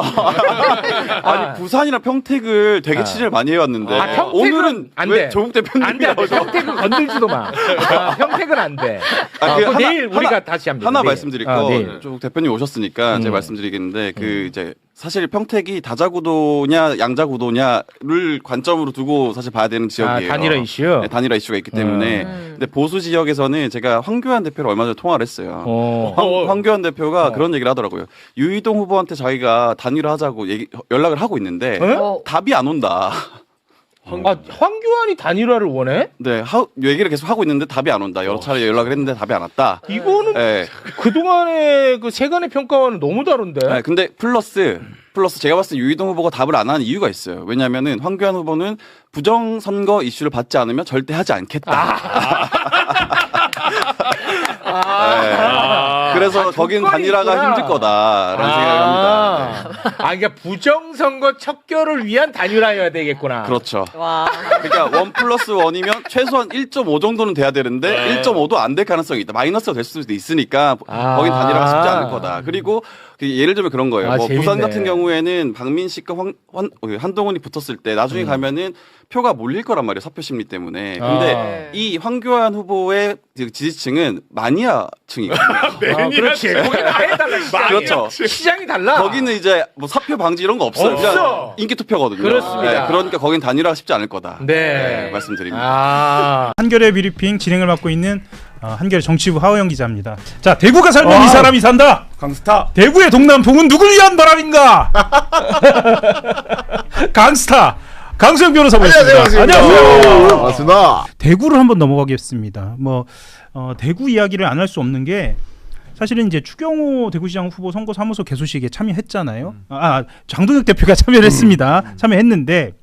아니 부산이랑 평택을 되게 취재를 많이 해왔는데 평택은 오늘은 안 왜 돼. 조국 안 돼, 대표님이 안 돼. 나오죠? 평택은 건들지도 마. 평택은 안 돼. 그 내일 우리가 다시 합니다. 하나 내일. 말씀드릴 내일. 거 조국 대표님 오셨으니까 제가 말씀드리겠는데 이제 사실 평택이 다자구도냐 양자구도냐를 관점으로 두고 사실 봐야 되는 지역이에요. 단일화 이슈. 네, 단일화 이슈가 있기 때문에 근데 보수 지역에서는 제가 황교안 대표를 얼마 전에 통화를 했어요. 황교안 대표가 그런 얘기를 하더라고요. 유이동 후보한테 자기가 단일화하자고 연락을 하고 있는데 답이 안 온다. 황교안이 단일화를 원해? 네, 얘기를 계속 하고 있는데 답이 안 온다. 여러 차례 연락을 했는데 답이 안 왔다. 이거는 네. 그동안의 그 세간의 평가와는 너무 다른데. 네, 근데 플러스 제가 봤을 때 유이동 후보가 답을 안 하는 이유가 있어요. 왜냐하면은 황교안 후보는 부정선거 이슈를 받지 않으면 절대 하지 않겠다. 네. 그래서 거긴 단일화가 있구나. 힘들 거다라는 생각을 합니다. 그러니까 부정선거 척결을 위한 단일화여야 되겠구나. 그렇죠. 와. 그러니까 1+1이면 최소한 1.5 정도는 돼야 되는데 1.5도 안 될 가능성이 있다. 마이너스가 될 수도 있으니까 거긴 단일화가 쉽지 않을 거다. 그리고 예를 들면 그런 거예요. 뭐 부산 같은 경우에는 박민식과 한동훈이 붙었을 때 나중에 가면은 표가 몰릴 거란 말이에요. 사표 심리 때문에. 근데 이 황교안 후보의 지지층은 마니아층이거든요. 그렇지. 거기는 아예 달라. 그렇죠. 시장이 달라. 거기는 이제 뭐 사표 방지 이런 거 없어요. 없어. 그냥 인기 투표거든요. 그렇습니다. 네, 그러니까 거긴 단일화가 쉽지 않을 거다. 네. 말씀드립니다. 한겨레 뷰리핑 진행을 맡고 있는 한겨레 정치부 하호영 기자입니다. 자, 대구가 살면 이 사람이 산다. 강스타. 대구의 동남풍은 누굴 위한 바람인가? 강스타 강수영 변호사 모셨습니다. 안녕하세요. 반갑습니다. 대구를 한번 넘어가겠습니다. 대구 이야기를 안 할 수 없는 게 사실은 이제 추경호 대구시장 후보 선거 사무소 개소식에 참여했잖아요. 장동혁 대표가 참여를 했습니다. 참여했는데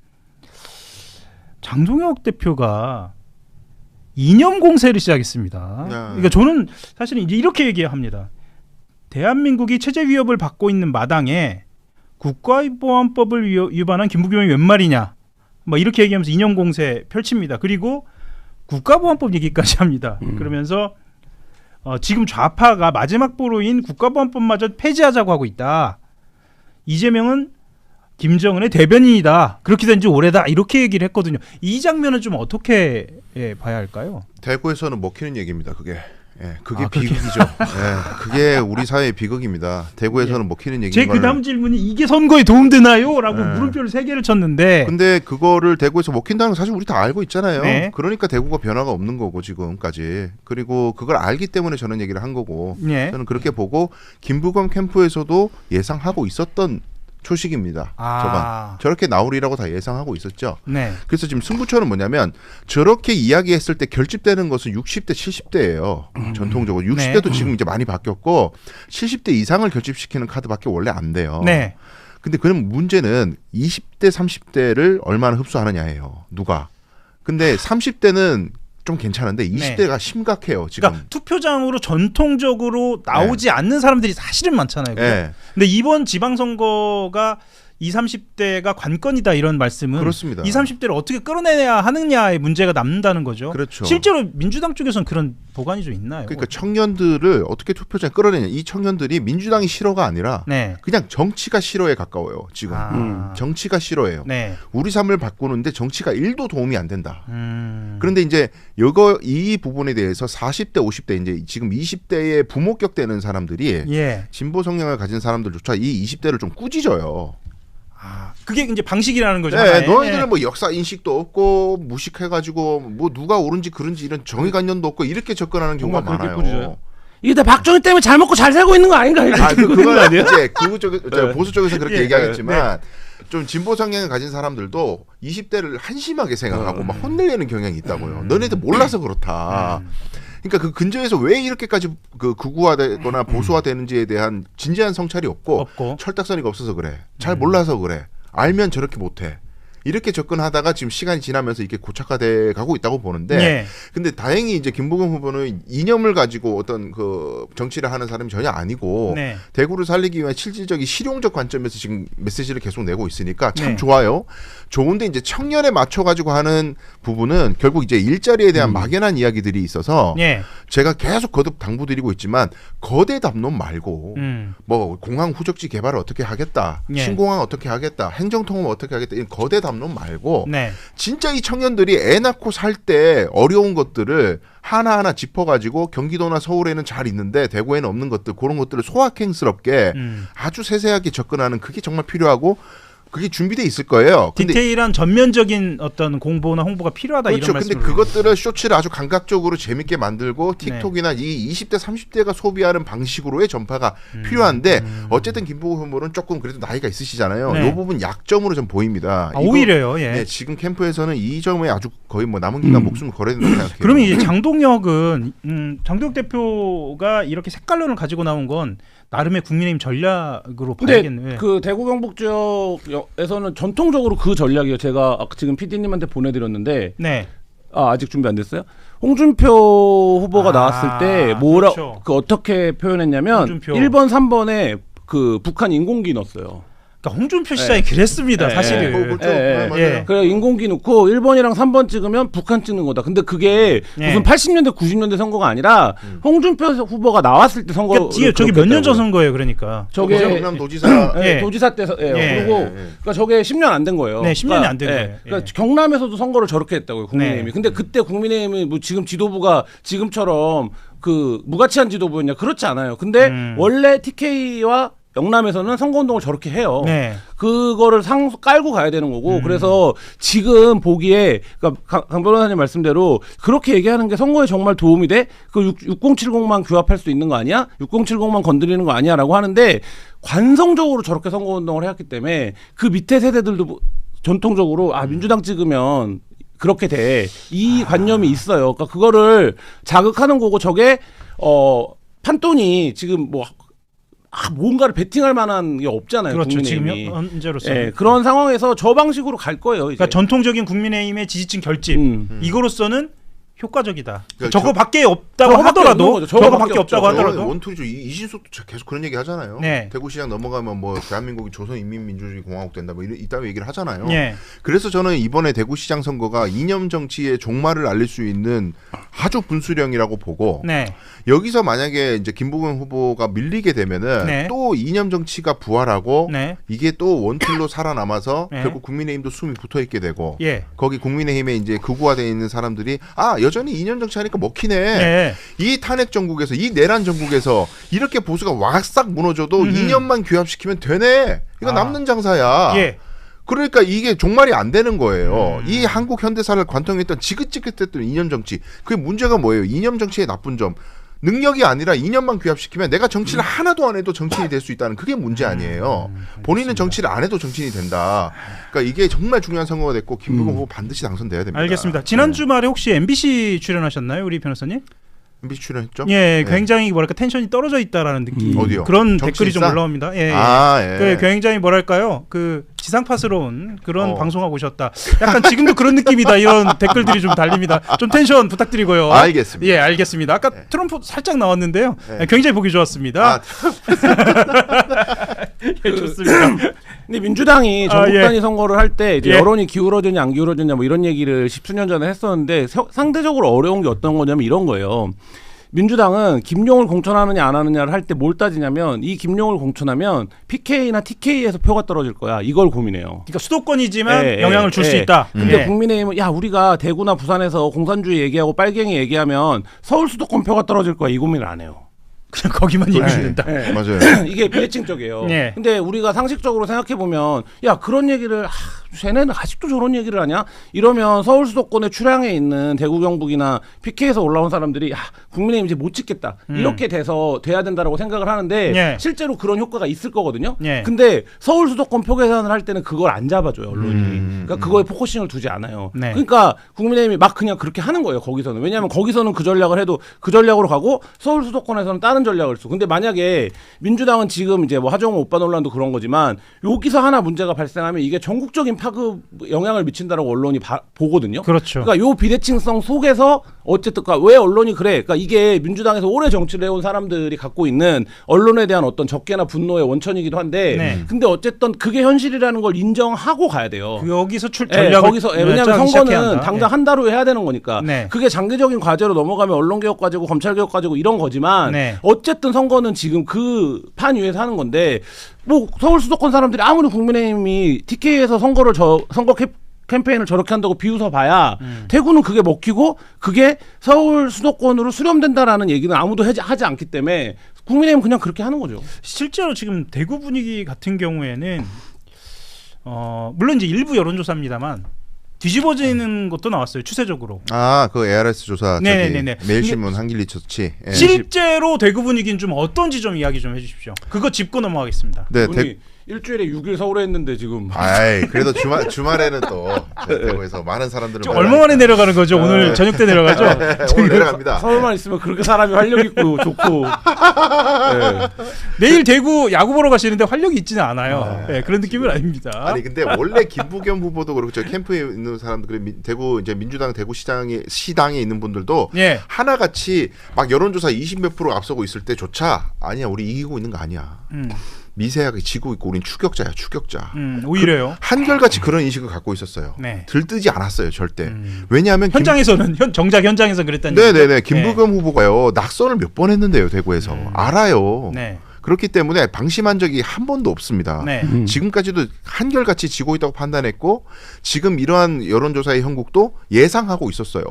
장동혁 대표가 이념 공세를 시작했습니다. 그러니까 저는 사실은 이제 이렇게 얘기합니다. 대한민국이 체제 위협을 받고 있는 마당에 국가보안법을 위반한 김부겸이 웬 말이냐. 이렇게 얘기하면서 이념 공세 펼칩니다. 그리고 국가보안법 얘기까지 합니다. 그러면서 지금 좌파가 마지막 보루인 국가보안법마저 폐지하자고 하고 있다. 이재명은 김정은의 대변인이다. 그렇게 된 지 오래다. 이렇게 얘기를 했거든요. 이 장면은 좀 어떻게 봐야 할까요? 대구에서는 먹히는 얘기입니다. 그게 비극이죠. 그게 우리 사회의 비극입니다. 대구에서는 먹히는 얘기. 제 그 다음 질문이 이게 선거에 도움되나요? 라고 물음표를 3개를 쳤는데. 근데 그거를 대구에서 먹힌다는 거 사실 우리 다 알고 있잖아요. 네. 그러니까 대구가 변화가 없는 거고 지금까지. 그리고 그걸 알기 때문에 저는 얘기를 한 거고. 네. 저는 그렇게 보고 김부겸 캠프에서도 예상하고 있었던 초식입니다. 저렇게 나오리라고 다 예상하고 있었죠. 네. 그래서 지금 승부처는 뭐냐면 저렇게 이야기했을 때 결집되는 것은 60대, 70대예요. 전통적으로 60대도 네. 지금 이제 많이 바뀌었고 70대 이상을 결집시키는 카드밖에 원래 안 돼요. 네. 근데 그럼 문제는 20대, 30대를 얼마나 흡수하느냐예요. 누가. 근데 30대는 좀 괜찮은데 20대가 네. 심각해요. 지금. 그러니까 투표장으로 전통적으로 나오지 네. 않는 사람들이 사실은 많잖아요. 네. 근데 이번 지방선거가 20, 30대가 관건이다 이런 말씀은 그렇습니다. 20, 30대를 어떻게 끌어내야 하느냐의 문제가 남는다는 거죠. 그렇죠. 실제로 민주당 쪽에서는 그런 보관이 좀 있나요? 그러니까 청년들을 어떻게 투표장에 끌어내냐. 이 청년들이 민주당이 싫어가 아니라 네. 그냥 정치가 싫어에 가까워요. 지금. 정치가 싫어해요. 네. 우리 삶을 바꾸는데 정치가 1도 도움이 안 된다. 그런데 이제 이 부분에 대해서 40대, 50대 이제 지금 20대에 부목격 되는 사람들이 예. 진보 성향을 가진 사람들조차 이 20대를 좀 꾸짖어요. 그게 이제 방식이라는 거죠. 네, 너희들은 뭐 역사 인식도 없고 무식해가지고 뭐 누가 옳은지 그른지 이런 정의관념도 없고 이렇게 접근하는 경우가 많아요. 이게 다 박정희 때문에 잘 먹고 잘 살고 있는 거 아닌가? 그건 아니에요. 이제 보수 쪽에서 그렇게 얘기하겠지만 좀 진보 성향을 가진 사람들도 20대를 한심하게 생각하고 막 혼내려는 경향이 있다고요. 너네들 몰라서 그렇다. 그러니까 그 근저에서 왜 이렇게까지 극우화되거나 보수화되는지에 대한 진지한 성찰이 없고 철딱서니가 없어서 그래. 잘 몰라서 그래. 알면 저렇게 못해. 이렇게 접근하다가 지금 시간이 지나면서 이렇게 고착화돼 가고 있다고 보는데 네. 근데 다행히 이제 김부겸 후보는 이념을 가지고 어떤 그 정치를 하는 사람이 전혀 아니고 네. 대구를 살리기 위한 실질적인 실용적 관점에서 지금 메시지를 계속 내고 있으니까 참 네. 좋아요. 좋은데 이제 청년에 맞춰 가지고 하는 부분은 결국 이제 일자리에 대한 막연한 이야기들이 있어서 네. 제가 계속 거듭 당부드리고 있지만 거대 담론 말고 뭐 공항 후적지 개발을 어떻게 하겠다. 네. 신공항 어떻게 하겠다. 행정통합 어떻게 하겠다. 이런 거대 담론 말고 네. 진짜 이 청년들이 애 낳고 살 때 어려운 것들을 하나하나 짚어가지고 경기도나 서울에는 잘 있는데 대구에는 없는 것들 그런 것들을 소확행스럽게 아주 세세하게 접근하는 그게 정말 필요하고 그게 준비돼 있을 거예요. 근데 디테일한 전면적인 어떤 공보나 홍보가 필요하다 그렇죠. 이런 말씀을. 근데 그것들을 쇼츠를 아주 감각적으로 재밌게 만들고 틱톡이나 네. 이 20대 30대가 소비하는 방식으로의 전파가 필요한데 어쨌든 김부겸 후보는 조금 그래도 나이가 있으시잖아요. 네. 이 부분 약점으로 좀 보입니다. 오히려요. 예. 네, 지금 캠프에서는 이 점에 아주 거의 뭐 남은 기간 목숨을 걸어야 된다고 생각해요. 그러면 이제 장동혁은 장동혁 대표가 이렇게 색깔론을 가지고 나온 건 나름의 국민의힘 전략으로 봐야겠네요. 그 대구 경북 지역에서는 전통적으로 그 전략이에요. 제가 지금 PD님한테 보내드렸는데 네. 아직 준비 안 됐어요? 홍준표 후보가 나왔을 때 그렇죠. 어떻게 표현했냐면 홍준표. 1번, 3번에 그 북한 인공기 넣었어요. 그러니까 홍준표 시장이 그랬습니다. 사실은. 그래 인공기 넣고 1번이랑 3번 찍으면 북한 찍는 거다. 근데 그게 무슨 80년대 90년대 선거가 아니라 홍준표 후보가 나왔을 때 선거. 그러니까 저게 몇 년 전 선거예요. 그러니까. 저게 경남 도지사 도지사 때서 그리고 그러니까 저게 10년 안 된 거예요. 네, 10년이 안 된 거예요. 그러니까 경남에서도 선거를 저렇게 했다고요. 국민의힘이. 근데 그때 국민의힘이 뭐 지금 지도부가 지금처럼 그 무가치한 지도부였냐 그렇지 않아요. 근데 원래 TK와 영남에서는 선거운동을 저렇게 해요. 네. 그거를 깔고 가야 되는 거고 그래서 지금 보기에 그러니까 강 변호사님 말씀대로 그렇게 얘기하는 게 선거에 정말 도움이 돼? 그 6070만 규합할 수 있는 거 아니야? 6070만 건드리는 거 아니야? 라고 하는데 관성적으로 저렇게 선거운동을 해왔기 때문에 그 밑에 세대들도 전통적으로 민주당 찍으면 그렇게 돼. 이 관념이 있어요. 그러니까 그거를 자극하는 거고 저게 판돈이 지금 뭐 뭔가를 베팅할 만한 게 없잖아요. 그렇죠. 국민의힘이. 지금 현재로서 그런 상황에서 저 방식으로 갈 거예요. 이제. 그러니까 전통적인 국민의힘의 지지층 결집 이거로서는 효과적이다. 그러니까 저거밖에 없다고 하더라도 저거밖에 없다고 하더라도 원툴이죠. 이신숙도 계속 그런 얘기 하잖아요. 네. 대구시장 넘어가면 뭐 대한민국이 조선인민민주주의공화국 된다 뭐 이따위 얘기를 하잖아요. 네. 그래서 저는 이번에 대구시장 선거가 이념 정치의 종말을 알릴 수 있는 아주 분수령이라고 보고 네. 여기서 만약에 이제 김부겸 후보가 밀리게 되면은 네. 또 이념 정치가 부활하고 네. 이게 또 원툴로 살아남아서 네. 결국 국민의힘도 숨이 붙어 있게 되고 예. 거기 국민의힘에 이제 극우화되어 있는 사람들이 여전히 이념 정치하니까 먹히네. 네. 이 탄핵 정국에서 이 내란 정국에서 이렇게 보수가 와싹 무너져도 이념만 규합시키면 되네. 이거 남는 장사야. 예. 그러니까 이게 종말이 안 되는 거예요. 이 한국 현대사를 관통했던 지긋지긋했던 이념 정치. 그게 문제가 뭐예요? 이념 정치의 나쁜 점. 능력이 아니라 이념만 규합시키면 내가 정치를 하나도 안 해도 정치인이 될 수 있다는 그게 문제 아니에요. 본인은 정치를 안 해도 정치인이 된다. 그러니까 이게 정말 중요한 선거가 됐고 김부겸 후보 반드시 당선돼야 됩니다. 알겠습니다. 지난 주말에 혹시 MBC 출연하셨나요, 우리 변호사님? MBC 출연했죠? 예, 굉장히 뭐랄까 텐션이 떨어져 있다라는 느낌. 어디요? 그런 정치인사? 댓글이 좀 올라옵니다. 예. 예. 굉장히 뭐랄까요, 그 지상파스러운 그런 방송하고 오셨다. 약간 지금도 그런 느낌이다. 이런 댓글들이 좀 달립니다. 좀 텐션 부탁드리고요. 알겠습니다. 예, 알겠습니다. 아까 트럼프 살짝 나왔는데요. 굉장히 보기 좋았습니다. 예, 좋습니다. 근데 민주당이 전국 단위 예. 선거를 할 때 이제 예. 여론이 기울어지냐 안 기울어지냐 뭐 이런 얘기를 10수년 전에 했었는데 상대적으로 어려운 게 어떤 거냐면 이런 거예요. 민주당은 김용을 공천하느냐 안 하느냐를 할 때 뭘 따지냐면 이 김용을 공천하면 PK나 TK에서 표가 떨어질 거야. 이걸 고민해요. 그러니까 수도권이지만 영향을 줄 수 있다. 근데 국민의힘은 우리가 대구나 부산에서 공산주의 얘기하고 빨갱이 얘기하면 서울 수도권 표가 떨어질 거야. 이 고민을 안 해요. 그냥 거기만 얘기해야 된다. 맞아요. 이게 비대칭적이에요. 네. 근데 우리가 상식적으로 생각해 보면 그런 얘기를 쟤네는 아직도 저런 얘기를 하냐? 이러면 서울 수도권의 출향에 있는 대구 경북이나 PK에서 올라온 사람들이 국민의힘 이제 못 찍겠다. 이렇게 돼야 된다라고 생각을 하는데 네. 실제로 그런 효과가 있을 거거든요. 네. 근데 서울 수도권 표 계산을 할 때는 그걸 안 잡아줘요, 언론이. 그러니까 그거에 포커싱을 두지 않아요. 네. 그러니까 국민의힘이 막 그냥 그렇게 하는 거예요, 거기서는. 왜냐하면 거기서는 그 전략을 해도 그 전략으로 가고 서울 수도권에서는 다른 전략을 쓰고. 근데 만약에 민주당은 지금 이제 뭐 하정우 오빠 논란도 그런 거지만 여기서 하나 문제가 발생하면 이게 전국적인 파급 영향을 미친다라고 언론이 보거든요. 그렇죠. 그러니까 요 비대칭성 속에서 어쨌든 왜 언론이 그래? 그러니까 이게 민주당에서 오래 정치를 해온 사람들이 갖고 있는 언론에 대한 어떤 적개나 분노의 원천이기도 한데, 네. 근데 어쨌든 그게 현실이라는 걸 인정하고 가야 돼요. 여기서 전략을 거기서 왜냐하면 선거는 당장 한 달 후에 해야 되는 거니까. 네. 그게 장기적인 과제로 넘어가면 언론개혁 과제고 검찰개혁 과제고 이런 거지만 네. 어쨌든 선거는 지금 그 판 위에서 하는 건데 뭐 서울 수도권 사람들이 아무리 국민의힘이 TK에서 선거 캠페인을 저렇게 한다고 비웃어 봐야 대구는 그게 먹히고 그게 서울 수도권으로 수렴된다라는 얘기는 아무도 하지 않기 때문에 국민의힘은 그냥 그렇게 하는 거죠. 실제로 지금 대구 분위기 같은 경우에는 물론 이제 일부 여론조사입니다만 뒤집어지는 것도 나왔어요. 추세적으로. 그 ARS 조사 네네네. 매일신문 한길리 처치. 실제로 대구 분위기는 좀 어떤지 좀 이야기 좀 해주십시오. 그거 짚고 넘어가겠습니다. 네, 일주일에 6일 서울에 했는데 지금. 그래도 주말에는 또 대구에서 많은 사람들을 얼마 만에 내려가는 거죠? 오늘 저녁 때 내려가죠? 오늘 내려갑니다. 서울만 있으면 그렇게 사람이 활력 있고 좋고. 내일 대구 야구 보러 가시는데 활력이 있지는 않아요. 그런 느낌은 아닙니다. 아니 근데 원래 김부겸 후보도 그렇고 저 캠프에 있는 사람들 대구 이제 민주당 대구 시당에 있는 분들도 하나같이 막 여론조사 20몇 % 앞서고 있을 때조차 아니야 우리 이기고 있는 거 아니야. 미세하게 지고 있고 우린 추격자야 추격자. 오히려요. 한결같이 그런 인식을 갖고 있었어요. 들뜨지 않았어요 절대. 왜냐하면 현장에서는 정작 현장에서 그랬다는. 네네네. 김부겸 후보가요 낙선을 몇 번 했는데요 대구에서 알아요. 그렇기 때문에 방심한 적이 한 번도 없습니다. 지금까지도 한결같이 지고 있다고 판단했고 지금 이러한 여론조사의 형국도 예상하고 있었어요.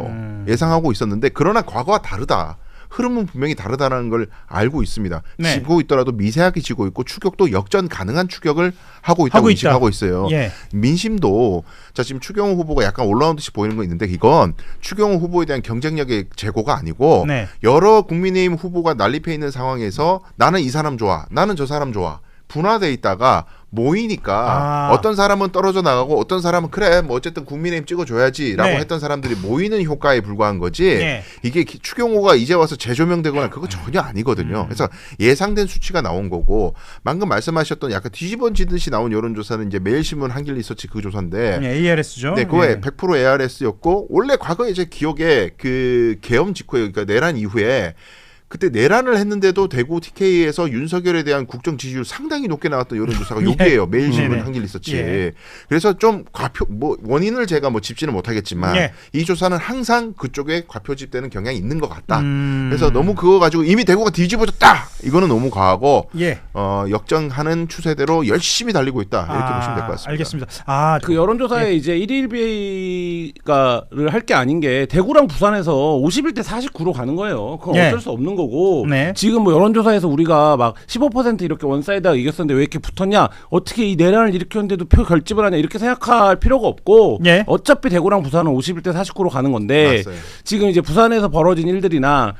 예상하고 있었는데 그러나 과거와 다르다. 흐름은 분명히 다르다는 걸 알고 있습니다. 네. 지고 있더라도 미세하게 지고 있고 추격도 역전 가능한 추격을 하고 있다고 인식하고 있어요. 예. 민심도 자 지금 추경호 후보가 약간 올라온 듯이 보이는 거 있는데 이건 추경호 후보에 대한 경쟁력의 제고가 아니고 네. 여러 국민의힘 후보가 난립해 있는 상황에서 나는 이 사람 좋아, 나는 저 사람 좋아 분화돼 있다가 모이니까 어떤 사람은 떨어져 나가고 어떤 사람은 그래 뭐 어쨌든 국민의힘 찍어줘야지라고 네. 했던 사람들이 모이는 효과에 불과한 거지 네. 이게 추경호가 이제 와서 재조명되거나 그거 전혀 아니거든요. 그래서 예상된 수치가 나온 거고 방금 말씀하셨던 약간 뒤집어지듯이 나온 여론조사는 이제 매일신문 한길리서치 그 조사인데 ARS죠. 네, 그거에 100% ARS였고 원래 과거에 제 기억에 그 계엄 직후에 그러니까 내란 이후에 그때 내란을 했는데도 대구 TK에서 윤석열에 대한 국정 지지율 상당히 높게 나왔던 여론조사가 여기에요. 매일신문 한길리서치. 예. 그래서 좀 과표 뭐 원인을 제가 뭐 짚지는 못하겠지만 예. 이 조사는 항상 그쪽에 과표집되는 경향이 있는 것 같다. 그래서 너무 그거 가지고 이미 대구가 뒤집어졌다. 이거는 너무 과하고 예. 역정하는 추세대로 열심히 달리고 있다. 이렇게 보시면 될 것 같습니다. 알겠습니다. 그 여론조사에 이제 1일 비가를 할 게 아닌 게 대구랑 부산에서 51대 49로 가는 거예요. 그건 예. 어쩔 수 없는 거고 네. 지금 뭐 여론조사에서 우리가 막 15% 이렇게 원사이드하게 이겼었는데 왜 이렇게 붙었냐? 어떻게 이 내란을 일으켰는데도 표 결집을 하냐? 이렇게 생각할 필요가 없고 예. 어차피 대구랑 부산은 51대 49로 가는 건데 맞아요. 지금 이제 부산에서 벌어진 일들이나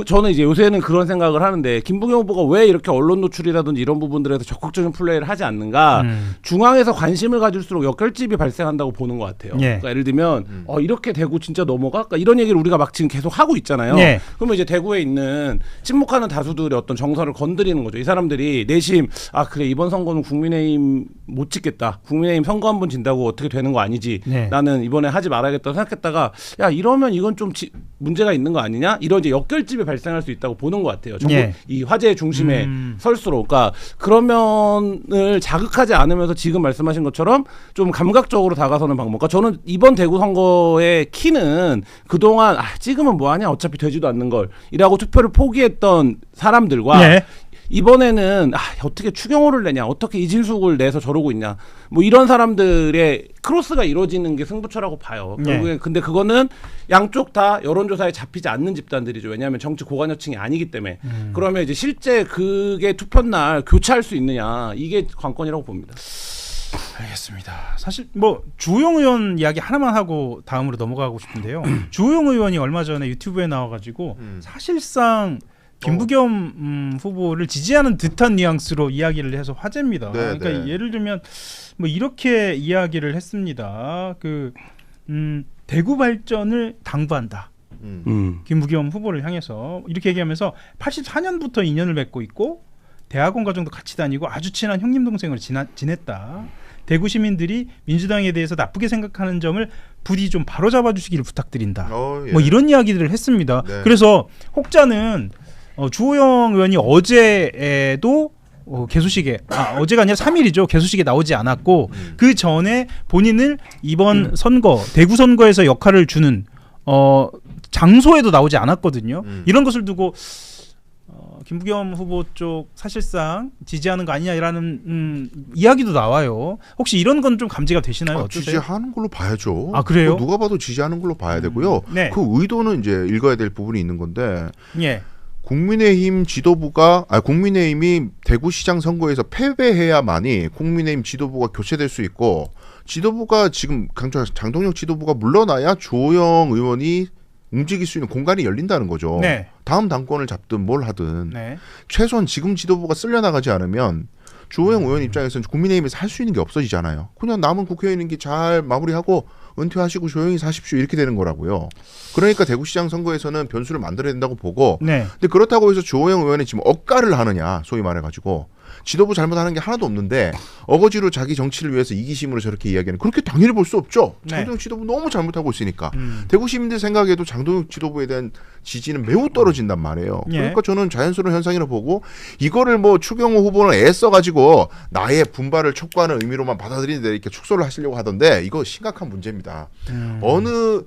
저는 이제 요새는 그런 생각을 하는데 김부겸 후보가 왜 이렇게 언론 노출이라든지 이런 부분들에서 적극적인 플레이를 하지 않는가? 중앙에서 관심을 가질수록 역결집이 발생한다고 보는 것 같아요. 예. 그러니까 예를 들면 이렇게 대구 진짜 넘어가? 그러니까 이런 얘기를 우리가 막 지금 계속 하고 있잖아요. 예. 그러면 이제 대구에 있는 침묵하는 다수들의 어떤 정서를 건드리는 거죠. 이 사람들이 내심 그래 이번 선거는 국민의힘 못 찍겠다. 국민의힘 선거 한 번 진다고 어떻게 되는 거 아니지. 네. 나는 이번에 하지 말아야겠다 생각했다가 야 이러면 이건 좀 문제가 있는 거 아니냐? 이런 이제 역결집이 발생할 수 있다고 보는 것 같아요. 정부 예. 이 화제의 중심에 설수록. 그러니까 그런 면을 자극하지 않으면서 지금 말씀하신 것처럼 좀 감각적으로 다가서는 방법. 그러니까 저는 이번 대구 선거의 키는 그동안 찍으면 뭐하냐 어차피 되지도 않는 걸 이라고 투표를 포기했던 사람들과 네. 이번에는 어떻게 추경호를 내냐 어떻게 이진숙을 내서 저러고 있냐 뭐 이런 사람들의 크로스가 이루어지는 게 승부처라고 봐요. 결국에 근데 그거는 양쪽 다 여론조사에 잡히지 않는 집단들이죠. 왜냐하면 정치 고관여층이 아니기 때문에. 그러면 이제 실제 그게 투표날 교차할 수 있느냐 이게 관건이라고 봅니다. 알겠습니다. 사실 뭐 주호영 의원 이야기 하나만 하고 다음으로 넘어가고 싶은데요. 주호영 의원이 얼마 전에 유튜브에 나와가지고 사실상 김부겸 후보를 지지하는 듯한 뉘앙스로 이야기를 해서 화제입니다. 네, 그러니까 네. 예를 들면 뭐 이렇게 이야기를 했습니다. 대구 발전을 당부한다. 김부겸 후보를 향해서 이렇게 얘기하면서 84년부터 인연을 맺고 있고 대학원 과정도 같이 다니고 아주 친한 형님 동생으로 지냈다. 대구 시민들이 민주당에 대해서 나쁘게 생각하는 점을 부디 좀 바로잡아 주시기를 부탁드린다. 예. 뭐 이런 이야기들을 했습니다. 네. 그래서 혹자는 주호영 의원이 어제에도 개소식에 어제가 아니라 3일이죠. 개소식에 나오지 않았고 그 전에 본인을 이번 선거 대구 선거에서 역할을 주는 장소에도 나오지 않았거든요. 이런 것을 두고 김부겸 후보 쪽 사실상 지지하는 거 아니냐라는 이야기도 나와요. 혹시 이런 건 좀 감지가 되시나요? 어떠세요? 지지하는 걸로 봐야죠. 그래요? 누가 봐도 지지하는 걸로 봐야 되고요. 네. 그 의도는 이제 읽어야 될 부분이 있는 건데 예. 국민의힘이 대구시장 선거에서 패배해야만이 국민의힘 지도부가 교체될 수 있고 지도부가 지금 장동혁 지도부가 물러나야 주호영 의원이 움직일 수 있는 공간이 열린다는 거죠. 네. 다음 당권을 잡든 뭘 하든 네. 최소한 지금 지도부가 쓸려나가지 않으면 주호영 의원 입장에서는 국민의힘에서 할 수 있는 게 없어지잖아요. 그냥 남은 국회의원인기 잘 마무리하고 은퇴하시고 조용히 사십시오 이렇게 되는 거라고요. 그러니까 대구시장 선거에서는 변수를 만들어야 된다고 보고 네. 근데 그렇다고 해서 주호영 의원이 지금 억가를 하느냐 소위 말해가지고 지도부 잘못하는 게 하나도 없는데 어거지로 자기 정치를 위해서 이기심으로 저렇게 이야기하는 그렇게 당연히 볼 수 없죠. 네. 장동혁 지도부 너무 잘못하고 있으니까 대구 시민들 생각에도 장동혁 지도부에 대한 지지는 매우 떨어진단 말이에요. 예. 그러니까 저는 자연스러운 현상이라고 보고 이거를 뭐 추경호 후보는 애써가지고 나의 분발을 촉구하는 의미로만 받아들이는데 이렇게 축소를 하시려고 하던데 이거 심각한 문제입니다. 어느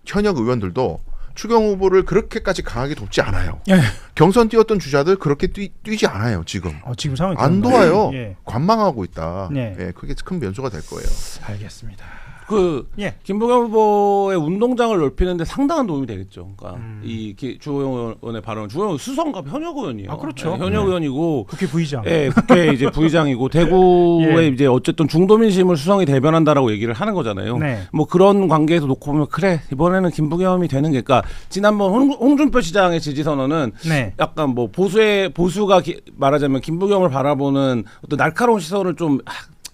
현역 의원들도 추경호 후보를 그렇게까지 강하게 돕지 않아요. 예. 경선 뛰었던 주자들 그렇게 뛰지 않아요 지금. 지금 상황이 안 그런가요? 도와요. 예. 관망하고 있다. 네. 예, 그게 큰 변수가 될 거예요. 알겠습니다. 김부겸 후보의 운동장을 넓히는데 상당한 도움이 되겠죠. 그러니까 이 주호영 의원의 발언, 주호영 의원 수성갑 현역 의원이에요. 아, 그렇죠. 네, 현역 의원이고 국회 부의장. 예, 국회 이제 부의장이고 대구에 이제 어쨌든 중도 민심을 수성이 대변한다라고 얘기를 하는 거잖아요. 네. 뭐 그런 관계에서 놓고 보면 그래 이번에는 김부겸이 되는 게, 그러니까 지난번 홍준표 시장의 지지 선언은 약간 뭐 보수가 말하자면 김부겸을 바라보는 어떤 날카로운 시선을 좀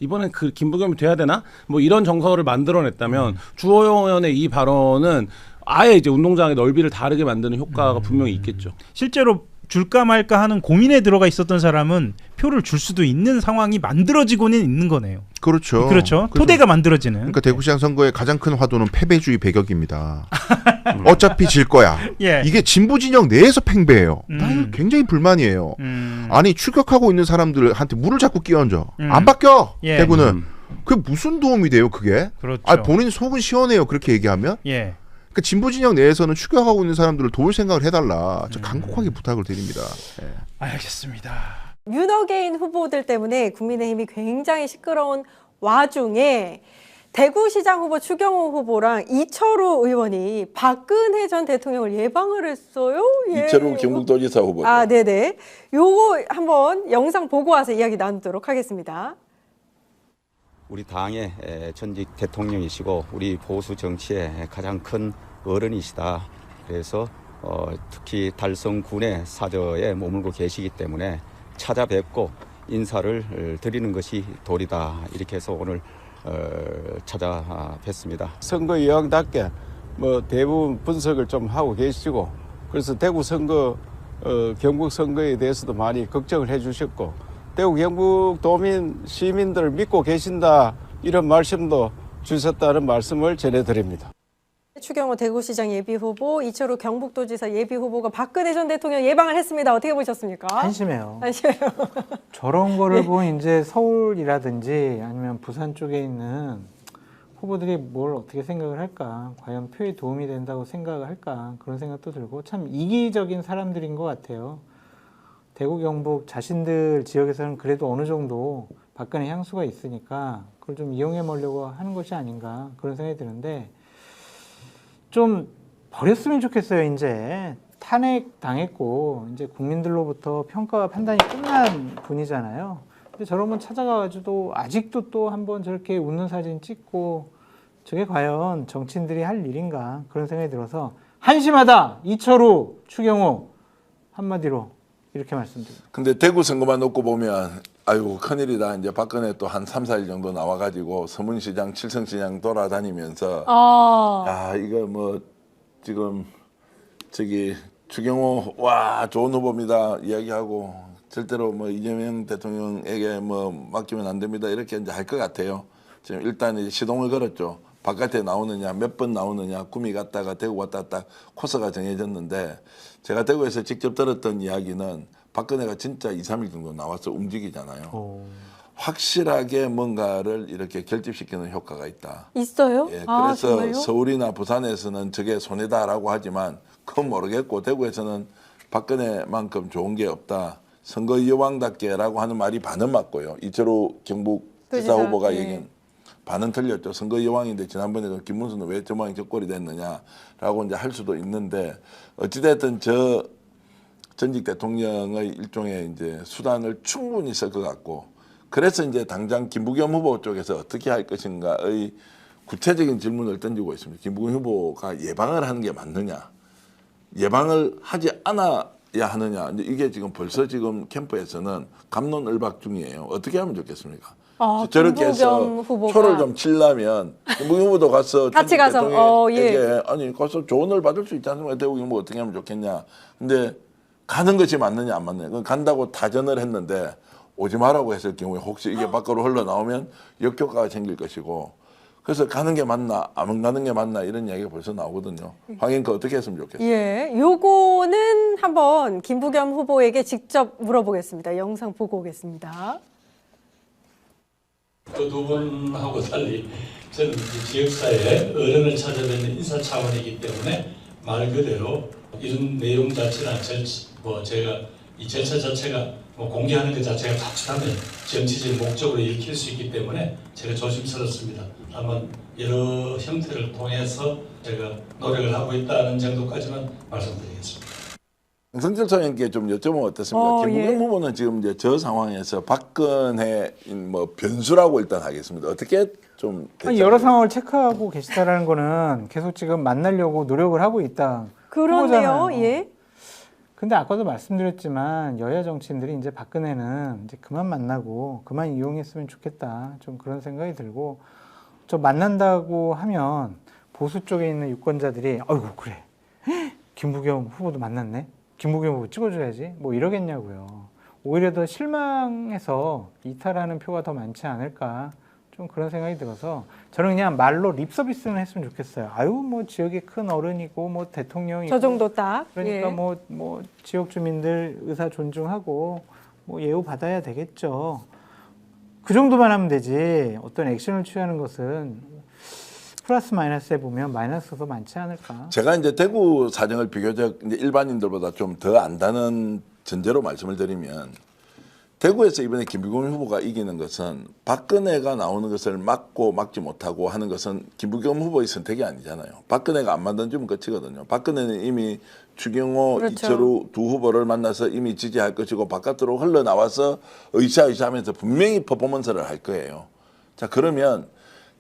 이번엔 그 김부겸이 돼야 되나? 뭐 이런 정서를 만들어냈다면 주호영 의원의 이 발언은 아예 이제 운동장의 넓이를 다르게 만드는 효과가 분명히 있겠죠. 실제로 줄까 말까 하는 고민에 들어가 있었던 사람은 표를 줄 수도 있는 상황이 만들어지고는 있는 거네요. 그렇죠. 그렇죠. 토대가 만들어지는. 그러니까 대구시장 선거의 가장 큰 화두는 패배주의 배격입니다. 어차피 질 거야. 이게 진보 진영 내에서 팽배해요. 나 이거 굉장히 불만이에요. 아니 추격하고 있는 사람들한테 물을 자꾸 끼얹어. 안 바뀌어. 대구는. 그게 무슨 도움이 돼요, 그게? 그렇죠. 아, 본인 속은 시원해요, 그렇게 얘기하면. 그 진보 진영 내에서는 추격하고 있는 사람들을 도울 생각을 해달라. 저 간곡하게 부탁을 드립니다. 알겠습니다. 윤어게인 후보들 때문에 국민의힘이 굉장히 시끄러운 와중에 대구시장 후보 추경호 후보랑 이철우 의원이 박근혜 전 대통령을 예방을 했어요. 이철우 경북도지사 후보. 아, 네네. 요거 한번 영상 보고 와서 이야기 나누도록 하겠습니다. 우리 당의 전직 대통령이시고 우리 보수 정치의 가장 큰 어른이시다. 그래서 특히 달성군의 사저에 머물고 계시기 때문에 찾아뵙고 인사를 드리는 것이 도리다. 이렇게 해서 오늘 찾아뵙습니다. 선거 예왕답게 뭐 대부분 분석을 좀 하고 계시고, 그래서 대구 선거, 경북 선거에 대해서도 많이 걱정을 해주셨고, 대구 경북 도민 시민들을 믿고 계신다, 이런 말씀도 주셨다는 말씀을 전해드립니다. 추경호 대구시장 예비후보, 이철우 경북도지사 예비후보가 박근혜 전 대통령 예방을 했습니다. 어떻게 보셨습니까? 한심해요. 한심해요. 저런 거를 본 이제 서울이라든지 아니면 부산 쪽에 있는 후보들이 뭘 어떻게 생각을 할까? 과연 표에 도움이 된다고 생각을 할까? 그런 생각도 들고 참 이기적인 사람들인 것 같아요. 대구 경북 자신들 지역에서는 그래도 어느 정도 박근혜 향수가 있으니까 그걸 좀 이용해 보려고 하는 것이 아닌가 그런 생각이 드는데, 좀 버렸으면 좋겠어요. 이제 탄핵 당했고 이제 국민들로부터 평가와 판단이 끝난 분이잖아요. 근데 저런 분 찾아가가지고 아직도 또 한번 저렇게 웃는 사진 찍고 저게 과연 정치인들이 할 일인가 그런 생각이 들어서 한심하다. 이철우, 추경호 한마디로 이렇게 말씀드립니다. 근데 대구 선거만 놓고 보면 아유 큰일이다. 이제 박근혜 또 한 3, 4일 정도 나와가지고 서문시장, 칠성시장 돌아다니면서 야 이거 뭐 지금 저기 추경호 와 좋은 후보입니다 이야기하고 절대로 뭐 이재명 대통령에게 뭐 맡기면 안 됩니다 이렇게 이제 할 것 같아요. 지금 일단 이제 시동을 걸었죠. 바깥에 나오느냐 몇 번 나오느냐 구미 갔다가 대구 왔다 갔다 코스가 정해졌는데, 제가 대구에서 직접 들었던 이야기는 박근혜가 진짜 2, 3일 정도 나와서 움직이잖아요. 확실하게 뭔가를 이렇게 결집시키는 효과가 있다. 있어요? 예, 아, 그래서 정말요? 서울이나 부산에서는 저게 손해다라고 하지만 그건 모르겠고 대구에서는 박근혜만큼 좋은 게 없다. 선거 여왕답게라고 하는 말이 반은 맞고요. 이철우 경북지사 후보가 얘기한 반은 틀렸죠. 선거 여왕인데 지난번에 김문수는 왜 저 모양 격골이 됐느냐라고 이제 할 수도 있는데, 어찌됐든 저 전직 대통령의 일종의 이제 수단을 충분히 쓸 것 같고, 그래서 이제 당장 김부겸 후보 쪽에서 어떻게 할 것인가의 구체적인 질문을 던지고 있습니다. 김부겸 후보가 예방을 하는 게 맞느냐, 예방을 하지 않아야 하느냐. 이게 지금 벌써 지금 캠프에서는 갑론을박 중이에요. 어떻게 하면 좋겠습니까? 저렇게 해서 후보가. 표를 좀 치려면 김부겸 후보도 가서 같이 가서 대통령에게 아니 가서 조언을 받을 수 있지 않습니까? 대구 경북 어떻게 하면 좋겠냐. 근데 가는 것이 맞느냐 안 맞느냐. 그건 간다고 다전을 했는데 오지 마라고 했을 경우에 혹시 이게 밖으로 흘러나오면 역효과가 생길 것이고, 그래서 가는 게 맞나 안 가는 게 맞나 이런 이야기가 벌써 나오거든요. 황인크 어떻게 했으면 좋겠어요? 예, 요거는 한번 김부겸 후보에게 직접 물어보겠습니다. 영상 보고 오겠습니다. 그 두 분하고 달리 저는 지역사회에 어른을 찾아뵙는 인사 차원이기 때문에 말 그대로 이런 내용 자체나 제가 이 절차 자체가 공개하는 것 자체가 가출하면 정치적 목적으로 읽힐 수 있기 때문에 제가 조심스럽습니다. 다만 여러 형태를 통해서 제가 노력을 하고 있다는 정도까지만 말씀드리겠습니다. 성철 소장님께 좀 여쭤보면 어떻습니까? 김부겸 후보는 지금 이제 저 상황에서 박근혜 뭐 변수라고 일단 하겠습니다. 어떻게 좀 여러 상황을 체크하고 계시다라는 거는 계속 지금 만나려고 노력을 하고 있다. 그러네요. 예. 근데 아까도 말씀드렸지만 여야 정치인들이 이제 박근혜는 이제 그만 만나고 그만 이용했으면 좋겠다. 좀 그런 생각이 들고 저 만난다고 하면 보수 쪽에 있는 유권자들이 아이고 그래 김부겸 후보도 만났네. 김부겸 후보 찍어줘야지. 뭐 이러겠냐고요. 오히려 더 실망해서 이탈하는 표가 더 많지 않을까. 좀 그런 생각이 들어서 저는 그냥 말로 립 서비스는 했으면 좋겠어요. 아유 뭐 지역의 큰 어른이고 뭐 대통령이고 저 정도 딱. 그러니까 뭐 지역 주민들 의사 존중하고 뭐 예우 받아야 되겠죠. 그 정도만 하면 되지. 어떤 액션을 취하는 것은 플러스 마이너스에 보면 마이너스도 많지 않을까. 제가 이제 대구 사정을 비교적 이제 일반인들보다 좀 더 안다는 전제로 말씀을 드리면 대구에서 이번에 김부겸 후보가 이기는 것은 박근혜가 나오는 것을 막고 막지 못하고 하는 것은 김부겸 후보의 선택이 아니잖아요. 박근혜가 안 만든주면 끝이거든요. 박근혜는 이미 추경호, 이철우 두 후보를 만나서 이미 지지할 것이고 바깥으로 흘러나와서 으쌰으쌰하면서 분명히 퍼포먼스를 할 거예요. 자 그러면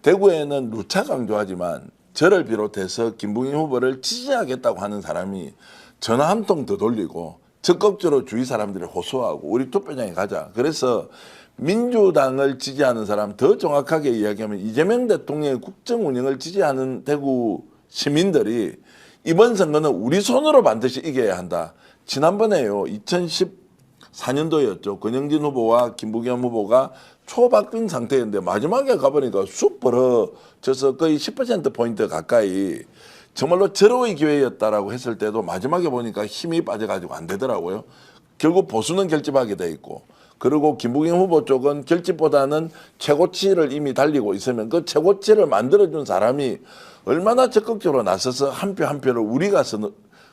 대구에는 누차 강조하지만 저를 비롯해서 김부겸 후보를 지지하겠다고 하는 사람이 전화 한 통 더 돌리고 적극적으로 주위 사람들을 호소하고 우리 투표장에 가자. 그래서 민주당을 지지하는 사람 더 정확하게 이야기하면 이재명 대통령의 국정 운영을 지지하는 대구 시민들이 이번 선거는 우리 손으로 반드시 이겨야 한다. 지난번에요. 2014년도였죠. 권영진 후보와 김부겸 후보가 초박빙 상태였는데 마지막에 가보니까 쑥 벌어져서 거의 10%포인트 가까이 정말로 절호의 기회였다라고 했을 때도 마지막에 보니까 힘이 빠져가지고 안 되더라고요. 결국 보수는 결집하게 돼 있고 그리고 김부겸 후보 쪽은 결집보다는 최고치를 이미 달리고 있으면 그 최고치를 만들어준 사람이 얼마나 적극적으로 나서서 한 표 한 표를 우리가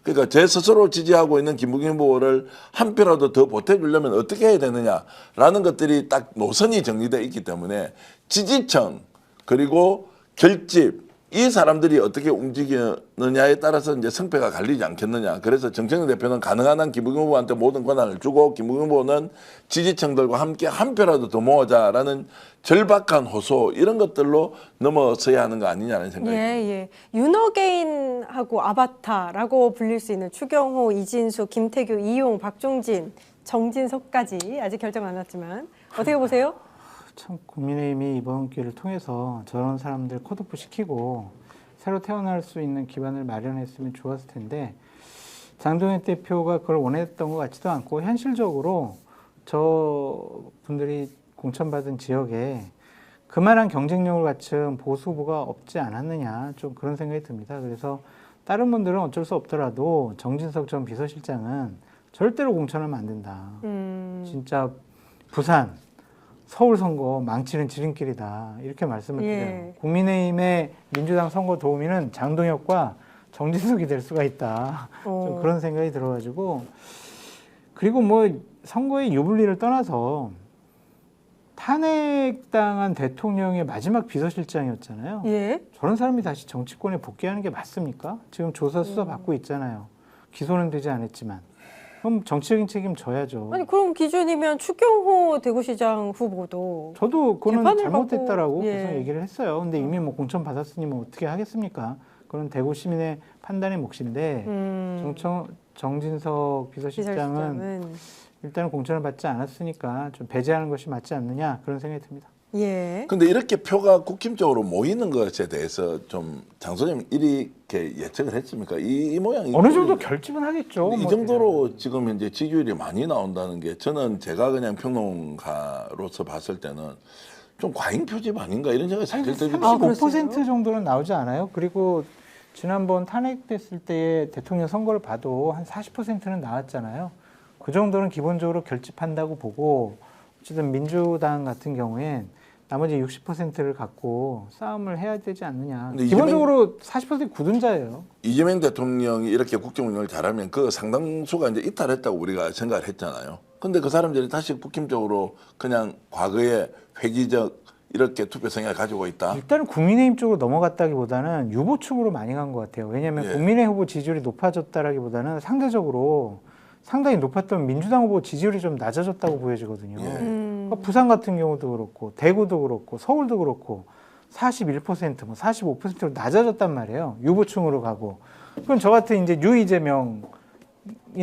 그러니까 제 스스로 지지하고 있는 김부겸 후보를 한 표라도 더 보태주려면 어떻게 해야 되느냐라는 것들이 딱 노선이 정리되어 있기 때문에 지지층 그리고 결집 이 사람들이 어떻게 움직이느냐에 따라서 이제 성패가 갈리지 않겠느냐. 그래서 정청래 대표는 가능한 한 김부겸 후보한테 모든 권한을 주고 김부겸 후보는 지지층들과 함께 한 표라도 더 모으자라는 절박한 호소 이런 것들로 넘어서야 하는 거 아니냐는 생각이 듭니다. 예. 윤어게인하고 아바타라고 불릴 수 있는 추경호, 이진수, 김태규, 이용, 박종진, 정진석까지 아직 결정 안 났지만 어떻게 보세요? 참 국민의힘이 이번 기회를 통해서 저런 사람들 컷오프 시키고 새로 태어날 수 있는 기반을 마련했으면 좋았을 텐데 장동현 대표가 그걸 원했던 것 같지도 않고 현실적으로 저 분들이 공천받은 지역에 그만한 경쟁력을 갖춘 보수 후보가 없지 않았느냐 좀 그런 생각이 듭니다. 그래서 다른 분들은 어쩔 수 없더라도 정진석 전 비서실장은 절대로 공천하면 안 된다. 진짜 부산 서울 선거 망치는 지름길이다. 이렇게 말씀을 드려요. 국민의힘의 민주당 선거 도우미는 장동혁과 정진석이 될 수가 있다. 좀 그런 생각이 들어가지고 그리고 뭐 선거의 유불리를 떠나서 탄핵당한 대통령의 마지막 비서실장이었잖아요. 저런 사람이 다시 정치권에 복귀하는 게 맞습니까? 지금 조사 수사 받고 있잖아요. 기소는 되지 않았지만. 그럼 정치적인 책임 져야죠. 아니 그럼 기준이면 추경호 대구시장 후보도 저도 그거는 잘못했다라고 계속 얘기를 했어요. 근데 이미 뭐 공천 받았으니 뭐 어떻게 하겠습니까? 그건 대구 시민의 판단의 몫인데 정진석 비서실장은 일단은 공천을 받지 않았으니까 좀 배제하는 것이 맞지 않느냐 그런 생각이 듭니다. 근데 이렇게 표가 국힘적으로 모이는 것에 대해서 좀 장 소장님 이렇게 예측을 했습니까? 이 모양이 어느 정도 결집은 하겠죠. 이 정도로 지금 현재 지지율이 많이 나온다는 게 저는 제가 그냥 평론가로서 봤을 때는 좀 과잉 표집 아닌가 이런 생각이 살짝 들거든요. 35% 정도는 나오지 않아요? 그리고 지난번 탄핵됐을 때의 대통령 선거를 봐도 한 40%는 나왔잖아요. 그 정도는 기본적으로 결집한다고 보고 어쨌든 민주당 같은 경우엔 나머지 60%를 갖고 싸움을 해야 되지 않느냐. 기본적으로 40% 굳은 자예요. 이재명 대통령이 이렇게 국정 운영을 잘하면 그 상당수가 이제 이탈했다고 우리가 생각을 했잖아요. 근데 그 사람들이 다시 국힘적으로 그냥 과거의 회기적 이렇게 투표 성향을 가지고 있다. 일단은 국민의힘 쪽으로 넘어갔다기보다는 유보 측으로 많이 간 것 같아요. 왜냐하면 예. 국민의 후보 지지율이 높아졌다라기보다는 상대적으로 상당히 높았던 민주당 후보 지지율이 좀 낮아졌다고 보여지거든요. 그러니까 부산 같은 경우도 그렇고 대구도 그렇고 서울도 그렇고 41%, 뭐 45%로 낮아졌단 말이에요. 유보층으로 가고. 그럼 저 같은 이제 유이재명인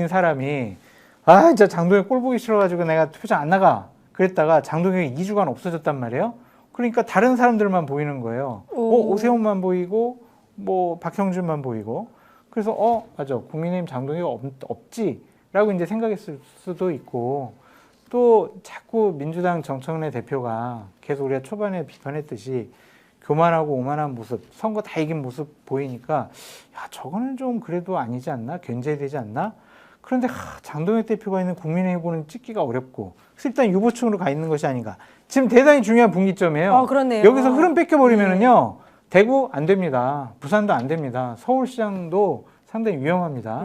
사람이 아 진짜 장동혁 꼴 보기 싫어가지고 내가 투표장 안 나가 그랬다가 장동혁이 2주간 없어졌단 말이에요. 그러니까 다른 사람들만 보이는 거예요. 오세훈만 보이고 뭐 박형준만 보이고 그래서 맞아 국민의힘 장동혁 없지라고 이제 생각했을 수도 있고 또 자꾸 민주당 정청래 대표가 계속 우리가 초반에 비판했듯이 교만하고 오만한 모습, 선거 다 이긴 모습 보이니까 야 저거는 좀 그래도 아니지 않나? 견제되지 않나? 그런데 장동혁 대표가 있는 국민의힘 후보는 찍기가 어렵고 그래서 일단 유보층으로 가 있는 것이 아닌가. 지금 대단히 중요한 분기점이에요. 그렇네요. 여기서 흐름 뺏겨버리면은요. 대구 안 됩니다. 부산도 안 됩니다. 서울시장도 상당히 위험합니다.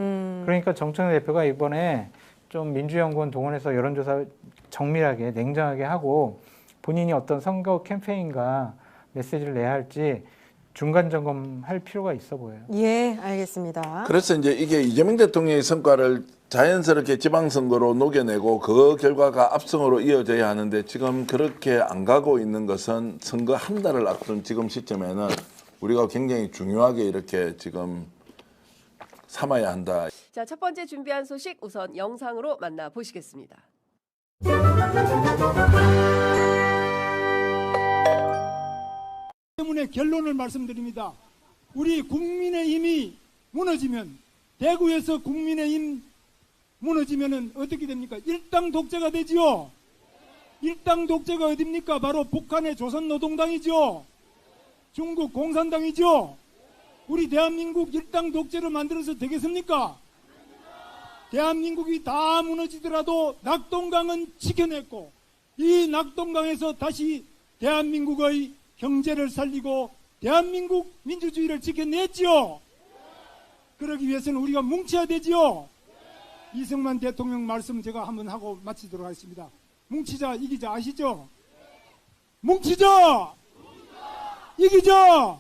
그러니까 정청래 대표가 이번에 좀 민주연구원 동원해서 여론조사 정밀하게 냉정하게 하고 본인이 어떤 선거 캠페인과 메시지를 내야 할지 중간 점검할 필요가 있어 보여요. 예, 알겠습니다. 그래서 이제 이게 이재명 대통령의 성과를 자연스럽게 지방선거로 녹여내고 그 결과가 압승으로 이어져야 하는데 지금 그렇게 안 가고 있는 것은 선거 한 달을 앞둔 지금 시점에는 우리가 굉장히 중요하게 이렇게 지금 삼아야 한다. 자, 첫 번째 준비한 소식 우선 영상으로 만나보시겠습니다. 때문에 결론을 말씀드립니다. 우리 국민의힘이 무너지면 대구에서 국민의힘 무너지면은 어떻게 됩니까? 일당 독재가 되지요. 일당 독재가 어딥니까? 바로 북한의 조선노동당이죠. 중국 공산당이죠. 우리 대한민국 일당 독재로 만들어서 되겠습니까? 대한민국이 다 무너지더라도 낙동강은 지켜냈고 이 낙동강에서 다시 대한민국의 경제를 살리고 대한민국 민주주의를 지켜냈지요. 그러기 위해서는 우리가 뭉쳐야 되지요. 이승만 대통령 말씀 제가 한번 하고 마치도록 하겠습니다. 뭉치자 이기자 아시죠? 뭉치자 이기자.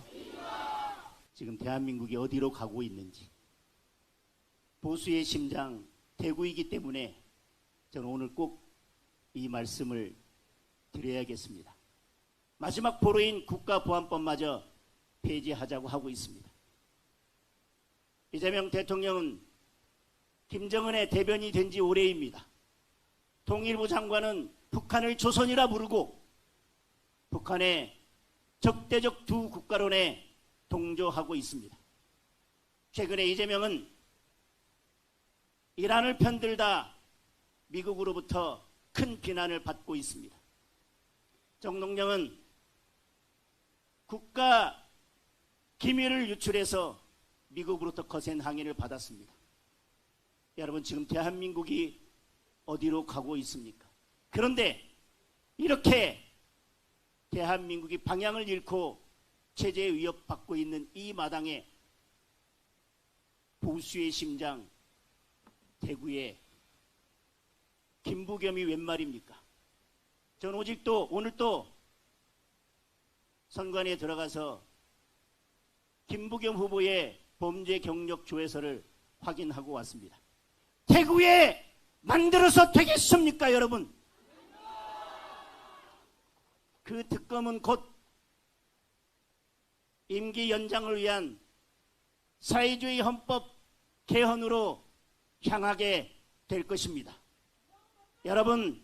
지금 대한민국이 어디로 가고 있는지 보수의 심장 대구이기 때문에 저는 오늘 꼭 이 말씀을 드려야겠습니다. 마지막 포로인 국가보안법마저 폐지하자고 하고 있습니다. 이재명 대통령은 김정은의 대변이 된 지 오래입니다. 통일부 장관은 북한을 조선이라 부르고 북한의 적대적 두 국가론에 동조하고 있습니다. 최근에 이재명은 이란을 편들다 미국으로부터 큰 비난을 받고 있습니다. 정동영은 국가 기밀을 유출해서 미국으로부터 거센 항의를 받았습니다. 여러분 지금 대한민국이 어디로 가고 있습니까? 그런데 이렇게 대한민국이 방향을 잃고 체제에 위협받고 있는 이 마당에 보수의 심장 대구에 김부겸이 웬 말입니까? 전 오직 또 오늘 또 선관위에 들어가서 김부겸 후보의 범죄 경력 조회서를 확인하고 왔습니다. 대구에 만들어서 되겠습니까, 여러분? 그 특검은 곧 임기 연장을 위한 사회주의 헌법 개헌으로 향하게 될 것입니다. 여러분,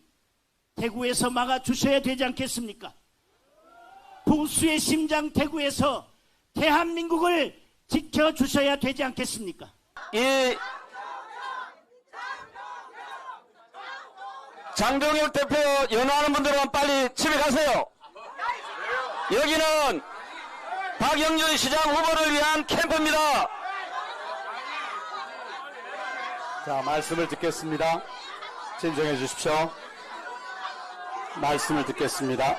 대구에서 막아주셔야 되지 않겠습니까? 보수의 심장 대구에서 대한민국을 지켜주셔야 되지 않겠습니까? 이 장동혁 대표 연호하는 분들은 빨리 집에 가세요. 여기는 박영준 시장 후보를 위한 캠프입니다. 자, 말씀을 듣겠습니다. 진정해 주십시오. 말씀을 듣겠습니다.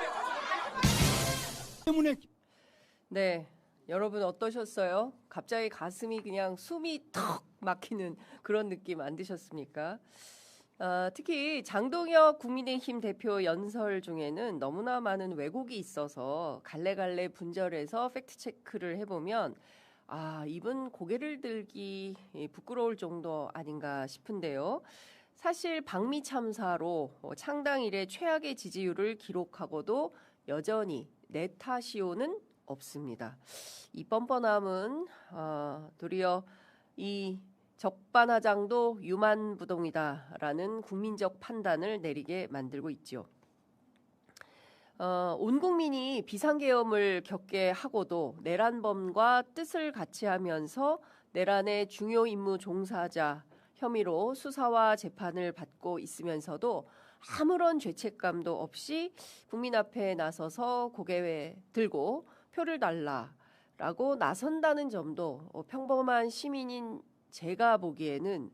네, 여러분 어떠셨어요? 갑자기 가슴이 그냥 숨이 턱 막히는 그런 느낌 안 드셨습니까? 특히 장동혁 국민의힘 대표 연설 중에는 너무나 많은 왜곡이 있어서 갈래갈래 분절해서 팩트체크를 해보면 이분 고개를 들기 부끄러울 정도 아닌가 싶은데요. 사실 방미 참사로 창당 이래 최악의 지지율을 기록하고도 여전히 내 탓이오는 없습니다. 이 뻔뻔함은 도리어 이 적반하장도 유만부동이다라는 국민적 판단을 내리게 만들고 있죠. 온 국민이 비상계엄을 겪게 하고도 내란범과 뜻을 같이 하면서 내란의 중요 임무 종사자 혐의로 수사와 재판을 받고 있으면서도 아무런 죄책감도 없이 국민 앞에 나서서 고개 들고 표를 달라라고 나선다는 점도 평범한 시민인 제가 보기에는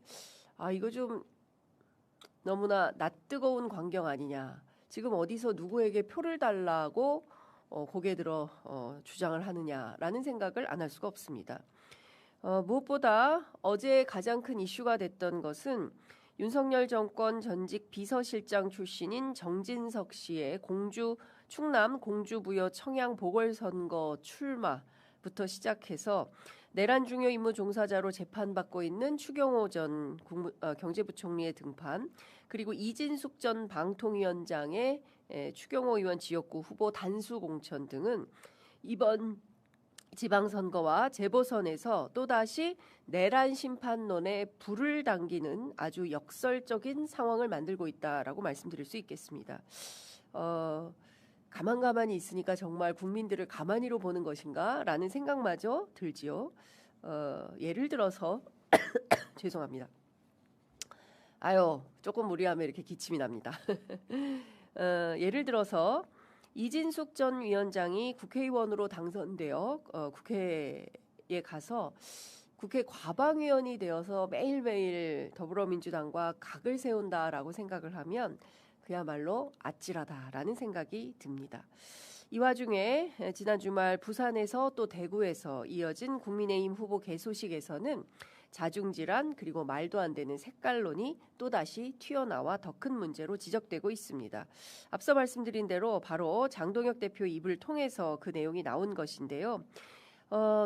이거 좀 너무나 낯뜨거운 광경 아니냐. 지금 어디서 누구에게 표를 달라고 고개 들어 주장을 하느냐라는 생각을 안 할 수가 없습니다. 무엇보다 어제 가장 큰 이슈가 됐던 것은 윤석열 정권 전직 비서실장 출신인 정진석 씨의 충남 공주부여 청양 보궐선거 출마부터 시작해서 내란 중요 임무 종사자로 재판받고 있는 추경호 전 경제부총리의 등판, 그리고 이진숙 전 방통위원장의 추경호 의원 지역구 후보 단수 공천 등은 이번 지방선거와 재보선에서 또다시 내란 심판론에 불을 당기는 아주 역설적인 상황을 만들고 있다라고 말씀드릴 수 있겠습니다. 가만히 있으니까 정말 국민들을 가만히로 보는 것인가 라는 생각마저 들지요. 예를 들어서 죄송합니다. 조금 무리하면 이렇게 기침이 납니다. 예를 들어서 이진숙 전 위원장이 국회의원으로 당선되어 국회에 가서 국회 과방위원이 되어서 매일매일 더불어민주당과 각을 세운다라고 생각을 하면 그야말로 아찔하다라는 생각이 듭니다. 이 와중에 지난 주말 부산에서 또 대구에서 이어진 국민의힘 후보 개소식에서는 자중질환 그리고 말도 안 되는 색깔론이 또다시 튀어나와 더 큰 문제로 지적되고 있습니다. 앞서 말씀드린 대로 바로 장동혁 대표 입을 통해서 그 내용이 나온 것인데요.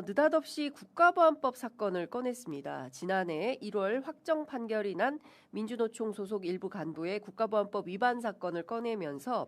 느닷없이 국가보안법 사건을 꺼냈습니다. 지난해 1월 확정 판결이 난 민주노총 소속 일부 간부의 국가보안법 위반 사건을 꺼내면서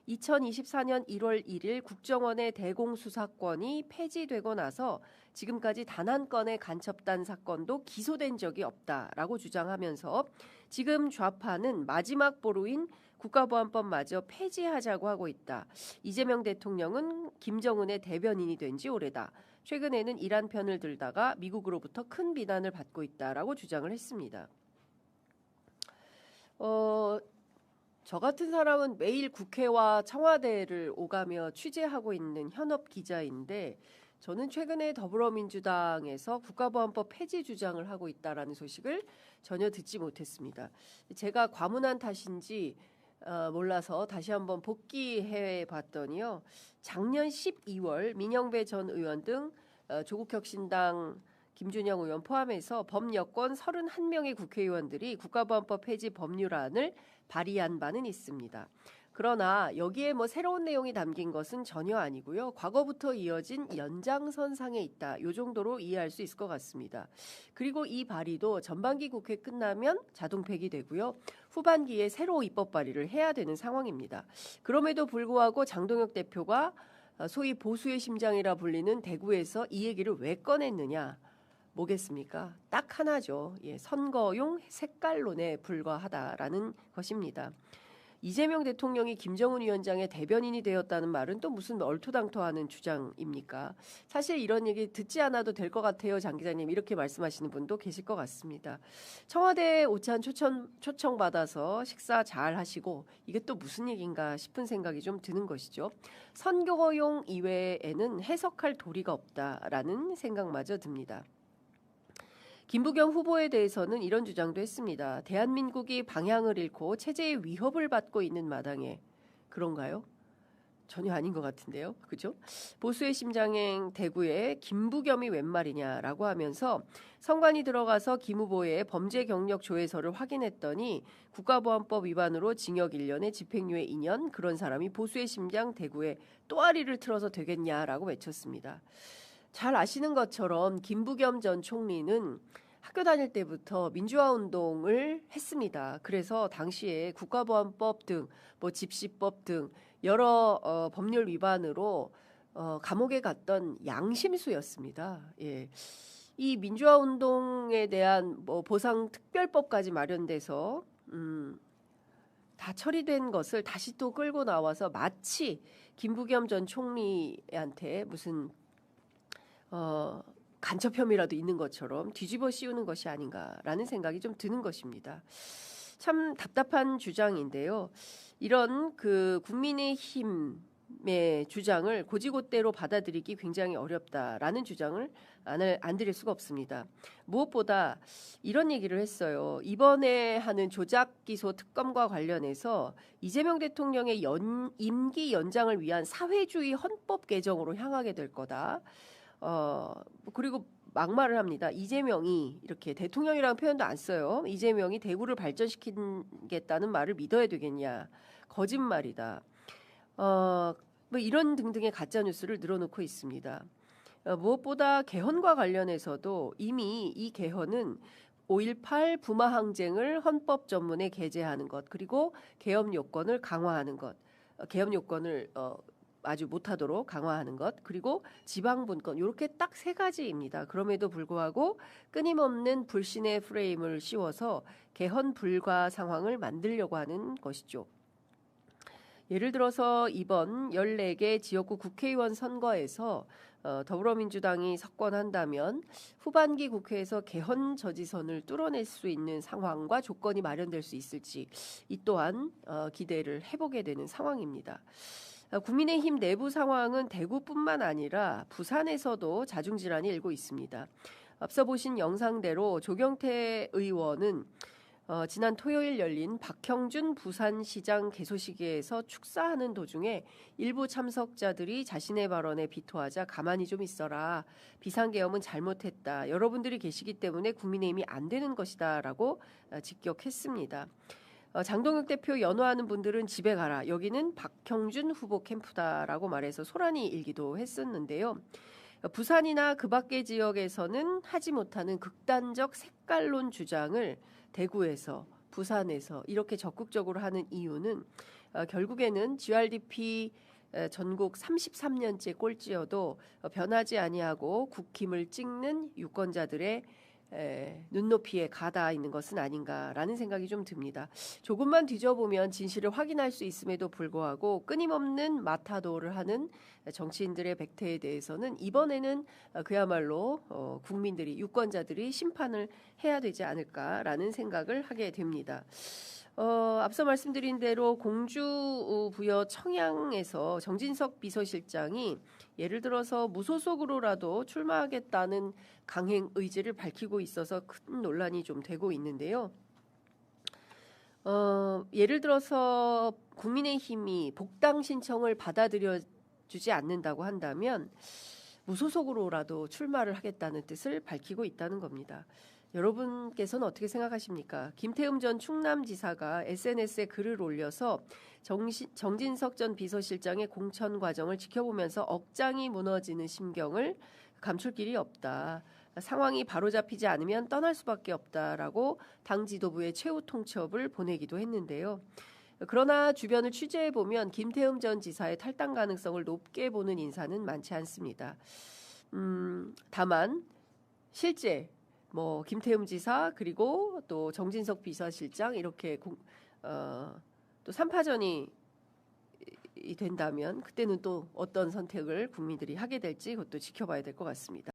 2024년 1월 1일 국정원의 대공수사권이 폐지되고 나서 지금까지 단 한 건의 간첩단 사건도 기소된 적이 없다라고 주장하면서 지금 좌파는 마지막 보루인 국가보안법마저 폐지하자고 하고 있다. 이재명 대통령은 김정은의 대변인이 된 지 오래다. 최근에는 이란 편을 들다가 미국으로부터 큰 비난을 받고 있다라고 주장을 했습니다. 저 같은 사람은 매일 국회와 청와대를 오가며 취재하고 있는 현업 기자인데 저는 최근에 더불어민주당에서 국가보안법 폐지 주장을 하고 있다라는 소식을 전혀 듣지 못했습니다. 제가 과문한 탓인지 몰라서 다시 한번 복기해 봤더니요. 작년 12월 민영배 전 의원 등 조국혁신당 김준영 의원 포함해서 범여권 31명의 국회의원들이 국가보안법 폐지 법률안을 발의한 바는 있습니다. 그러나 여기에 새로운 내용이 담긴 것은 전혀 아니고요. 과거부터 이어진 연장선상에 있다. 이 정도로 이해할 수 있을 것 같습니다. 그리고 이 발의도 전반기 국회 끝나면 자동 폐기되고요. 후반기에 새로 입법 발의를 해야 되는 상황입니다. 그럼에도 불구하고 장동혁 대표가 소위 보수의 심장이라 불리는 대구에서 이 얘기를 왜 꺼냈느냐. 뭐겠습니까? 딱 하나죠. 선거용 색깔론에 불과하다라는 것입니다. 이재명 대통령이 김정은 위원장의 대변인이 되었다는 말은 또 무슨 얼토당토하는 주장입니까? 사실 이런 얘기 듣지 않아도 될 것 같아요, 장 기자님. 이렇게 말씀하시는 분도 계실 것 같습니다. 청와대 오찬 초청받아서 식사 잘 하시고 이게 또 무슨 얘기인가 싶은 생각이 좀 드는 것이죠. 선거용 이외에는 해석할 도리가 없다라는 생각마저 듭니다. 김부겸 후보에 대해서는 이런 주장도 했습니다. 대한민국이 방향을 잃고 체제의 위협을 받고 있는 마당에 그런가요? 전혀 아닌 것 같은데요. 그죠? 보수의 심장행 대구에 김부겸이 웬 말이냐라고 하면서 선관위 들어가서 김 후보의 범죄 경력 조회서를 확인했더니 국가보안법 위반으로 징역 1년에 집행유예 2년, 그런 사람이 보수의 심장 대구에 또아리를 틀어서 되겠냐라고 외쳤습니다. 잘 아시는 것처럼 김부겸 전 총리는 학교 다닐 때부터 민주화 운동을 했습니다. 그래서 당시에 국가보안법 등 뭐 집시법 등 여러 법률 위반으로 감옥에 갔던 양심수였습니다. 예. 이 민주화 운동에 대한 뭐 보상 특별법까지 마련돼서 다 처리된 것을 다시 또 끌고 나와서 마치 김부겸 전 총리한테 무슨 간첩 혐의라도 있는 것처럼 뒤집어 씌우는 것이 아닌가라는 생각이 좀 드는 것입니다. 참 답답한 주장인데요. 이런 그 국민의힘의 주장을 고지고대로 받아들이기 굉장히 어렵다라는 주장을 안 드릴 수가 없습니다. 무엇보다 이런 얘기를 했어요. 이번에 하는 조작 기소 특검과 관련해서 이재명 대통령의 임기 연장을 위한 사회주의 헌법 개정으로 향하게 될 거다. 그리고 막말을 합니다. 이재명이 이렇게 대통령이라는 표현도 안 써요. 이재명이 대구를 발전시키겠다는 말을 믿어야 되겠냐. 거짓말이다. 뭐 이런 등등의 가짜 뉴스를 늘어놓고 있습니다. 무엇보다 개헌과 관련해서도 이미 이 개헌은 5.18 부마 항쟁을 헌법 전문에 게재하는 것, 그리고 계엄 요건을 강화하는 것, 계엄 요건을 아주 못하도록 강화하는 것, 그리고 지방분권, 이렇게 딱 세 가지입니다. 그럼에도 불구하고 끊임없는 불신의 프레임을 씌워서 개헌 불가 상황을 만들려고 하는 것이죠. 예를 들어서 이번 14개 지역구 국회의원 선거에서 더불어민주당이 석권한다면 후반기 국회에서 개헌 저지선을 뚫어낼 수 있는 상황과 조건이 마련될 수 있을지, 이 또한 기대를 해보게 되는 상황입니다. 국민의힘 내부 상황은 대구뿐만 아니라 부산에서도 자중질환이 일고 있습니다. 앞서 보신 영상대로 조경태 의원은 지난 토요일 열린 박형준 부산시장 개소식에서 축사하는 도중에 일부 참석자들이 자신의 발언에 비토하자 가만히 좀 있어라. 비상계엄은 잘못했다. 여러분들이 계시기 때문에 국민의힘이 안 되는 것이다. 라고 직격했습니다. 장동혁 대표 연호하는 분들은 집에 가라. 여기는 박형준 후보 캠프다라고 말해서 소란이 일기도 했었는데요. 부산이나 그 밖의 지역에서는 하지 못하는 극단적 색깔론 주장을 대구에서, 부산에서 이렇게 적극적으로 하는 이유는 결국에는 GRDP 전국 33년째 꼴찌여도 변하지 아니하고 국힘을 찍는 유권자들의 눈높이에 가다 있는 것은 아닌가라는 생각이 좀 듭니다. 조금만 뒤져보면 진실을 확인할 수 있음에도 불구하고 끊임없는 마타도를 하는 정치인들의 백태에 대해서는 이번에는 그야말로 국민들이, 유권자들이 심판을 해야 되지 않을까라는 생각을 하게 됩니다. 앞서 말씀드린 대로 공주부여 청양에서 정진석 비서실장이 예를 들어서 무소속으로라도 출마하겠다는 강행 의지를 밝히고 있어서 큰 논란이 좀 되고 있는데요. 예를 들어서 국민의힘이 복당 신청을 받아들여 주지 않는다고 한다면 무소속으로라도 출마를 하겠다는 뜻을 밝히고 있다는 겁니다. 여러분께서는 어떻게 생각하십니까? 김태흠 전 충남지사가 SNS에 글을 올려서 정진석 전 비서실장의 공천 과정을 지켜보면서 억장이 무너지는 심경을 감출 길이 없다. 상황이 바로잡히지 않으면 떠날 수밖에 없다라고 당 지도부에 최후 통첩을 보내기도 했는데요. 그러나 주변을 취재해보면 김태흠 전 지사의 탈당 가능성을 높게 보는 인사는 많지 않습니다. 다만 실제 뭐 김태흠 지사 그리고 또 정진석 비서실장 이렇게 또 3파전이 된다면 그때는 또 어떤 선택을 국민들이 하게 될지 그것도 지켜봐야 될 것 같습니다.